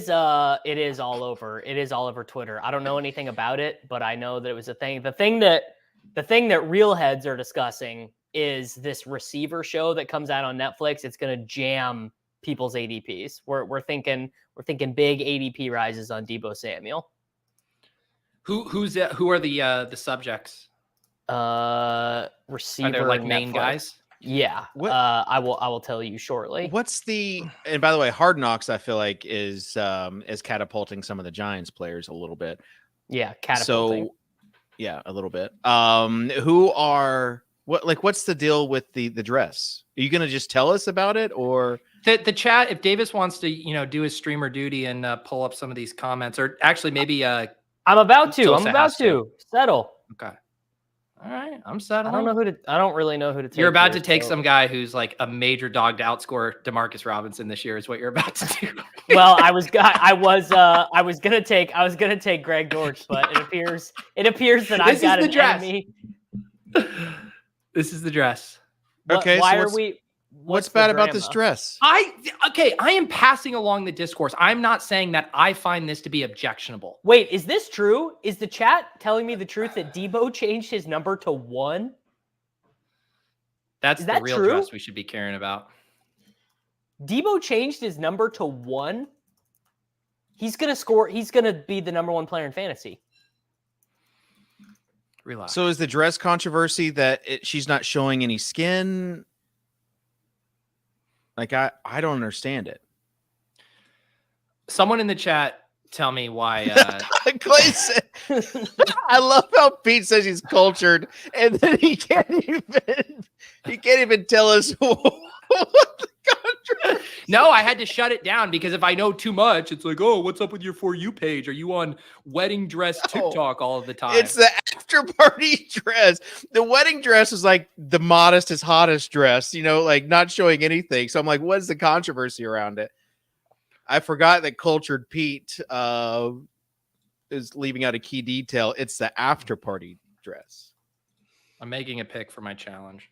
all over. It is all over Twitter. I don't know anything about it, but I know that it was a thing. The thing that real heads are discussing is this receiver show that comes out on Netflix. It's going to jam people's ADPs. We're thinking big ADP rises on Deebo Samuel. Who are the subjects? Receiver, are there like Netflix. main guys? Yeah. I will tell you shortly. And by the way, Hard Knocks, I feel like is catapulting some of the Giants players a little bit. Yeah, catapulting. So yeah, a little bit. What's the deal with the dress? Are you gonna just tell us about it, or the chat? If Davis wants to, do his streamer duty and pull up some of these comments, or actually maybe I'm about to settle. Okay. All right, I'm settling. I don't really know who to take. You're about to take some guy who's like a major dog to outscore Demarcus Robinson this year. Is what you're about to do. Well, I was gonna take Greg Dortch, but it appears that I've got an enemy. This is the dress. Okay. Why What's bad about this dress? I am passing along the discourse. I'm not saying that I find this to be objectionable. Wait, is this true? Is the chat telling me the truth that Debo changed his number to 1? That's the real dress we should be caring about. Debo changed his number to 1. He's gonna score. He's gonna be the number 1 player in fantasy. Relax. So is the dress controversy that she's not showing any skin? Like, I don't understand it. Someone in the chat tell me why. Clay said, I love how Pete says he's cultured, and then he can't even tell us what the contract. No, I had to shut it down because if I know too much, it's like, oh, what's up with your For You page? Are you on wedding dress TikTok all of the time? It's the after party dress. The wedding dress is like the modestest, hottest dress, like not showing anything. So I'm like, what's the controversy around it? I forgot that Cultured Pete is leaving out a key detail. It's the after party dress. I'm making a pick for my challenge.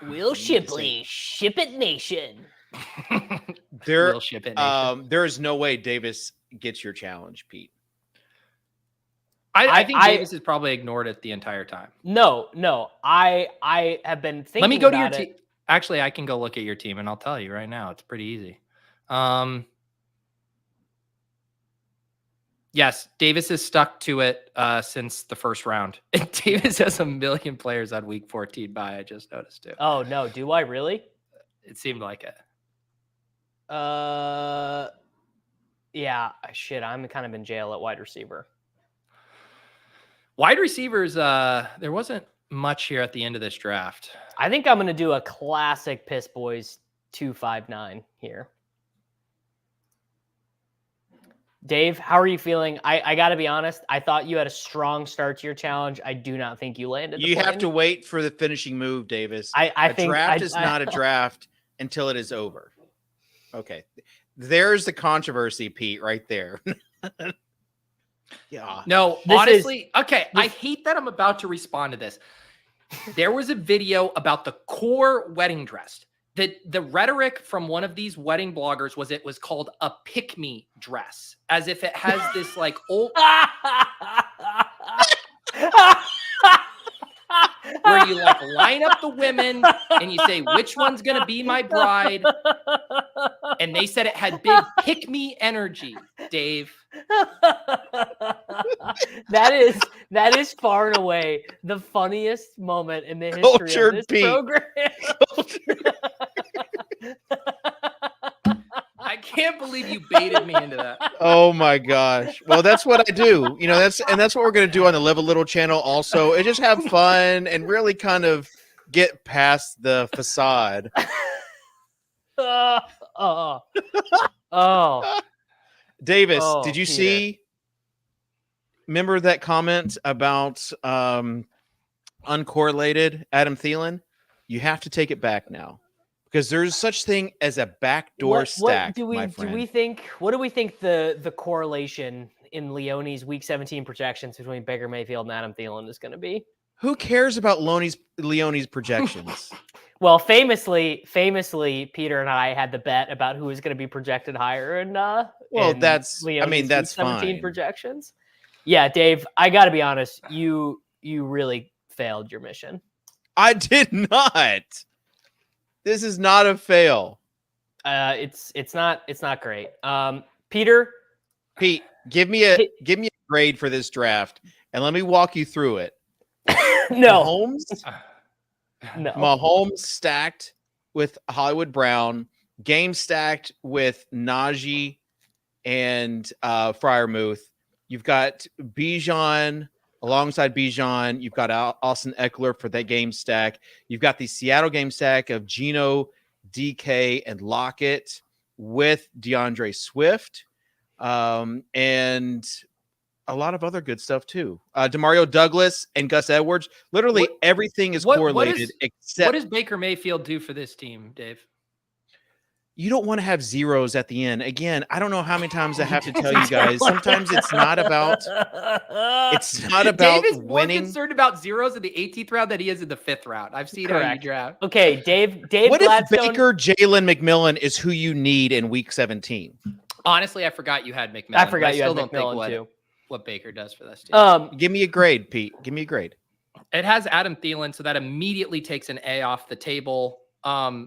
Will Shipley, Ship It Nation. There is no way Davis gets your challenge, Pete. I think Davis has probably ignored it the entire time. No. I have been thinking. Let me go to your team. Actually, I can go look at your team and I'll tell you right now. It's pretty easy. Yes, Davis has stuck to it since the first round. Davis has 1 million players on week 14 bye. I just noticed too. Oh no, do I really? It seemed like it. Yeah, shit. I'm kind of in jail at wide receiver. Wide receivers, there wasn't much here at the end of this draft. I think I'm going to do a classic Piss Boys 259 here. Dave, how are you feeling? I got to be honest. I thought you had a strong start to your challenge. I do not think you landed. You have to wait for the finishing move, Davis. I think draft is not a draft until it is over. Okay. There's the controversy, Pete, right there. Yeah. No, honestly, I hate that I'm about to respond to this. There was a video about the core wedding dress. The rhetoric from one of these wedding bloggers was it was called a pick-me dress, as if it has this like old where you like line up the women and you say which one's gonna be my bride, and they said it had big pick-me energy. Dave, that is far and away the funniest moment in the history of this program. I can't believe you baited me into that. Oh my gosh. Well, that's what I do. That's what we're going to do on the Live a Little channel also. And just have fun and really kind of get past the facade. Davis, did you see? Remember that comment about uncorrelated Adam Thielen? You have to take it back now. Because there's such thing as a backdoor stack. What do we think the correlation in Leone's Week 17 projections between Baker Mayfield and Adam Thielen is going to be? Who cares about Leone's projections? Well, famously, Peter and I had the bet about who was going to be projected higher in that's Leone's that's Week 17 fine. projections. Yeah, Dave, I got to be honest, you really failed your mission. I did not. This is not a fail. It's not great. Pete, give me a grade for this draft, and let me walk you through it. No, Mahomes stacked with Hollywood Brown, game stacked with Najee and Freiermuth. You've got Bijan. Alongside Bijan, you've got Austin Eckler for that game stack. You've got the Seattle game stack of Geno, DK, and Lockett with DeAndre Swift, and a lot of other good stuff too. Demario Douglas and Gus Edwards. Literally everything is correlated except. What does Baker Mayfield do for this team, Dave? You don't want to have zeros at the end. Again, I don't know how many times I have to tell you guys. Sometimes it's not about Dave is winning. more concerned about zeros in the 18th round than he is in the 5th round. I've seen how you draft. Okay, Dave What Gladstone. if Baker, Jalen McMillan is who you need in week 17? Honestly, I forgot you had McMillan. I forgot you had don't think McMillan, what Baker does for this team. Give me a grade, Pete. Give me a grade. It has Adam Thielen, so that immediately takes an A off the table.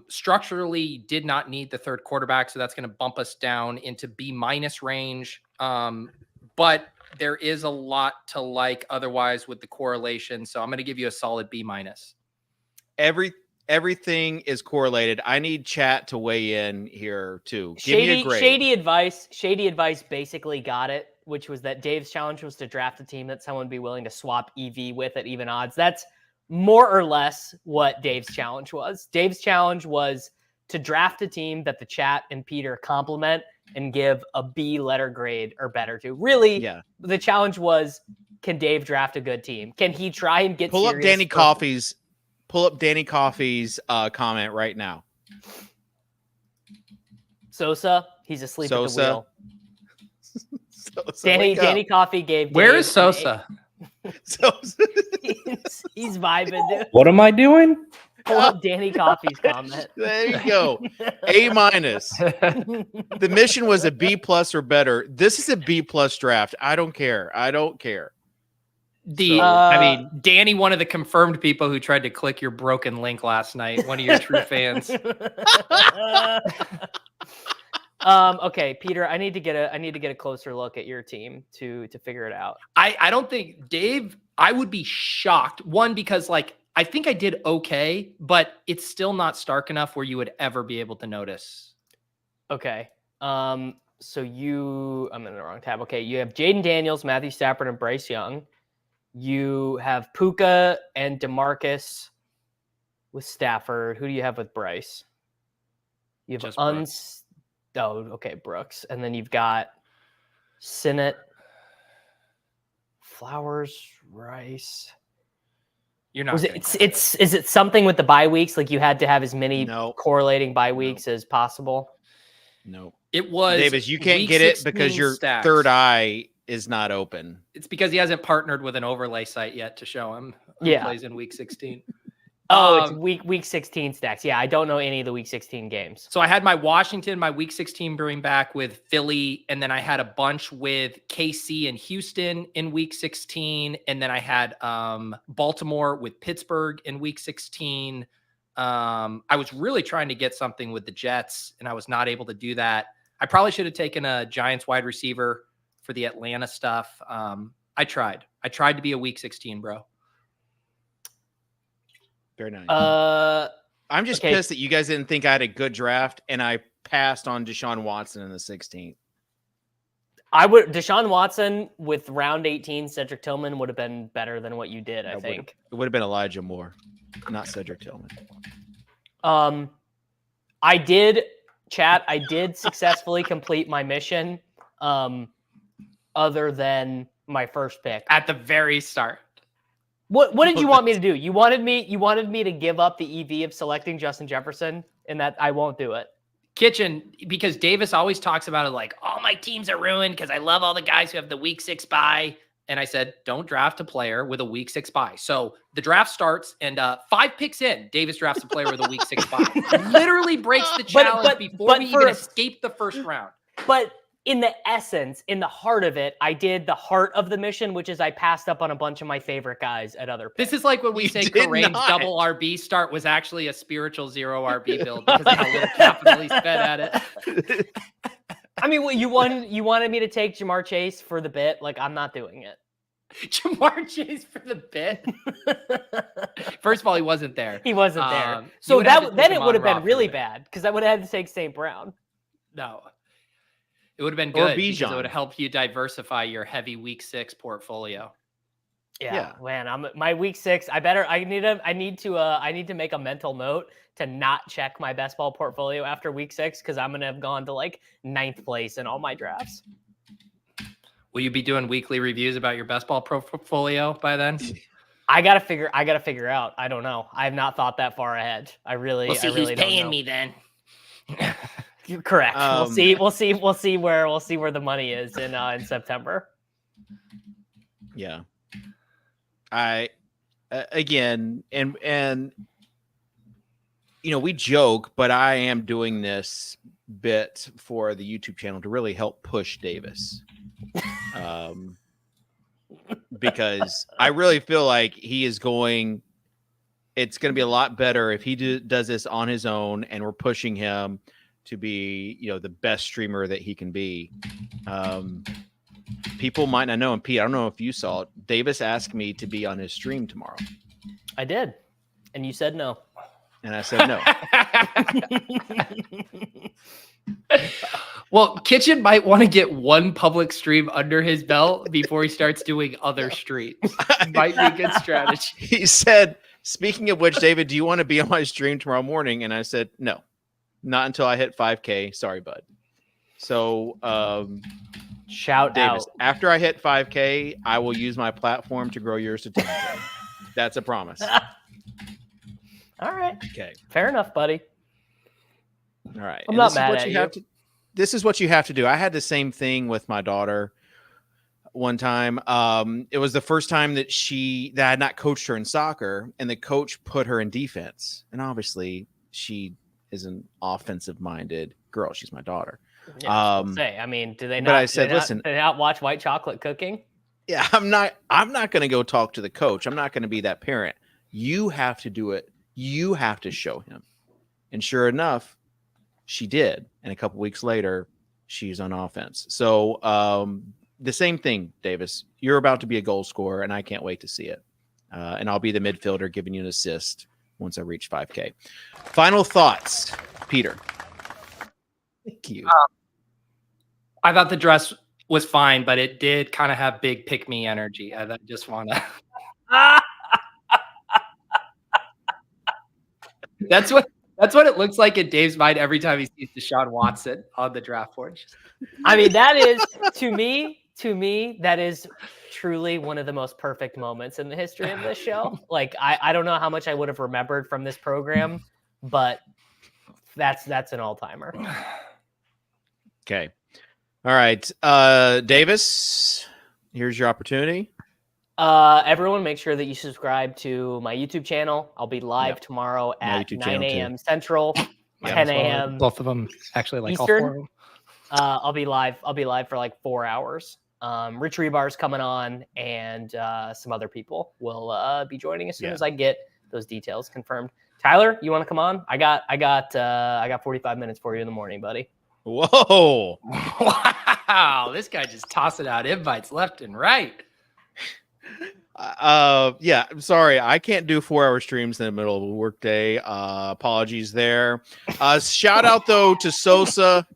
Structurally did not need the third quarterback, so that's going to bump us down into B- range. But there is a lot to like otherwise with the correlation, so I'm going to give you a solid B-. Everything is correlated. I need chat to weigh in here too. Give me a grade. Shady advice basically got it, which was that Dave's challenge was to draft a team that someone would be willing to swap EV with at even odds. That's more or less what Dave's challenge was. Dave's challenge was to draft a team that the chat and Peter compliment and give a B letter grade or better to. Really, the challenge was, can Dave draft a good team? Can he try and get Pull up Danny Coffey's comment right now. Sosa, he's asleep at the wheel. Sosa, Danny Coffey gave Where Dave is Sosa? he's vibing, dude. What am I doing? Pull up Danny Coffey's comment. There you go. A-. The mission was a B+ or better. This is a B+ draft. I don't care. Danny, one of the confirmed people who tried to click your broken link last night, one of your true fans. Okay, Peter, I need to get a closer look at your team to figure it out. I don't think Dave, I would be shocked. One, because I think I did okay, but it's still not stark enough where you would ever be able to notice. Okay. So I'm in the wrong tab. Okay, you have Jaden Daniels, Matthew Stafford, and Bryce Young. You have Puka and DeMarcus with Stafford. Who do you have with Bryce? You have Brooks. And then you've got Sinnott, Flowers, Rice. You're not. Is it something with the bye weeks? Like you had to have as many correlating bye weeks as possible? No. It was Davis, you can't get it because your third eye is not open. It's because he hasn't partnered with an overlay site yet to show him who plays in week 16. It's week 16 stacks. Yeah, I don't know any of the week 16 games. So I had my week 16 brewing back with Philly, and then I had a bunch with KC and Houston in week 16, and then I had Baltimore with Pittsburgh in week 16. I was really trying to get something with the Jets, and I was not able to do that. I probably should have taken a Giants wide receiver for the Atlanta stuff. I tried to be a week 16, bro. Very nice. I'm just pissed that you guys didn't think I had a good draft and I passed on Deshaun Watson in the 16th. Deshaun Watson with round 18, Cedric Tillman would have been better than what you did, I think. It would have been Elijah Moore, not Cedric Tillman. I did successfully complete my mission. Other than my first pick at the very start. What did you want me to do? You wanted me to give up the EV of selecting Justin Jefferson, and that I won't do it. Kitchen, because Davis always talks about it like, all my teams are ruined because I love all the guys who have the week 6 bye. And I said, don't draft a player with a week 6 bye. So the draft starts, and 5 picks in, Davis drafts a player with a week 6 bye. Literally breaks the challenge before we even escape the first round. But in the essence, in the heart of it, I did the heart of the mission, which is I passed up on a bunch of my favorite guys at other picks. This is like when we say Kareem's double RB start was actually a spiritual 0 RB build because of how little capital he spent at it. I mean, you wanted me to take Jamar Chase for the bit. Like, I'm not doing it. Jamar Chase for the bit. First of all, he wasn't there. He wasn't there. So then it would have been really bad because I would have had to take St. Brown. No. It would have been good because it would have helped you diversify your heavy week 6 portfolio. Yeah. Man, I'm my week 6. I need to make a mental note to not check my best ball portfolio after week 6 because I'm gonna have gone to like 9th place in all my drafts. Will you be doing weekly reviews about your best ball portfolio by then? I gotta figure out. I don't know. I have not thought that far ahead. I really who's don't paying know. me then. Correct. We'll see where the money is in September. Yeah. Again, and we joke, but I am doing this bit for the YouTube channel to really help push Davis. Because I really feel like it's going to be a lot better if he does this on his own, and we're pushing him to be, the best streamer that he can be. People might not know, and Pete, I don't know if you saw it. Davis asked me to be on his stream tomorrow. I did, and you said no. And I said no. Well, Kitchen might want to get one public stream under his belt before he starts doing other streams. Might be a good strategy. He said, speaking of which, David, do you want to be on my stream tomorrow morning? And I said, no, not until I hit 5K. Sorry, bud. So shout Davis, out. after I hit 5K, I will use my platform to grow yours to 10K. That's a promise. All right. Okay. Fair enough, buddy. All right. I'm not mad at you. This is what you have to do. I had the same thing with my daughter one time. It was the first time that I had not coached her in soccer, and the coach put her in defense. And obviously, she is an offensive-minded girl. She's my daughter. Yeah, I mean, do they not? But I said, listen, do they not watch White Chocolate Cooking? Yeah, I'm not going to go talk to the coach. I'm not going to be that parent. You have to do it. You have to show him. And sure enough, she did. And a couple weeks later, she's on offense. So the same thing, Davis. You're about to be a goal scorer, and I can't wait to see it. And I'll be the midfielder giving you an assist once I reach 5K. Final thoughts, Peter. Thank you. I thought the dress was fine, but it did kind of have big pick-me energy. I just want to... That's what it looks like in Dave's mind every time he sees Deshaun Watson on the draft board. I mean, that is to me, that is truly one of the most perfect moments in the history of this show. Like, I don't know how much I would have remembered from this program, but that's an all-timer. Okay. All right. Davis, here's your opportunity. Everyone make sure that you subscribe to my YouTube channel. I'll be live tomorrow at 9 a.m. Central, 10 a.m. Both of them actually, like Eastern. all four of them. I'll be live for like 4 hours. Rich Rebar's coming on, and some other people will be joining as soon as I get those details confirmed. Tyler, you want to come on? I got 45 minutes for you in the morning, buddy. Whoa! Wow, this guy just tossing out invites left and right. Yeah, I'm sorry. I can't do 4-hour streams in the middle of a workday. Apologies there. Shout out though to Sosa.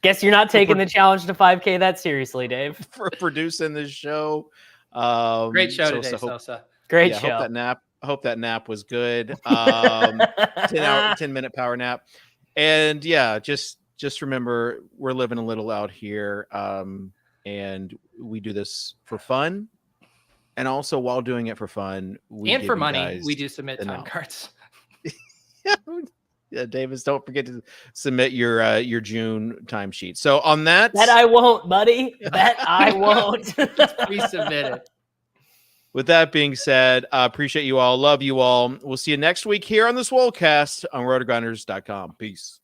Guess you're not taking the challenge to 5K that seriously, Dave. For producing this show. Great show today, Sosa. Great show. I hope that nap was good. 10-minute power nap. And yeah, just remember we're living a little out here. And we do this for fun. And also, while doing it for fun, and for money, we do submit time cards. Yeah, Davis, don't forget to submit your June timesheet. So on that I won't, buddy. That I won't. Pre-submit it. With that being said, I appreciate you all. Love you all. We'll see you next week here on the Swolecast on RotoGrinders.com. Peace.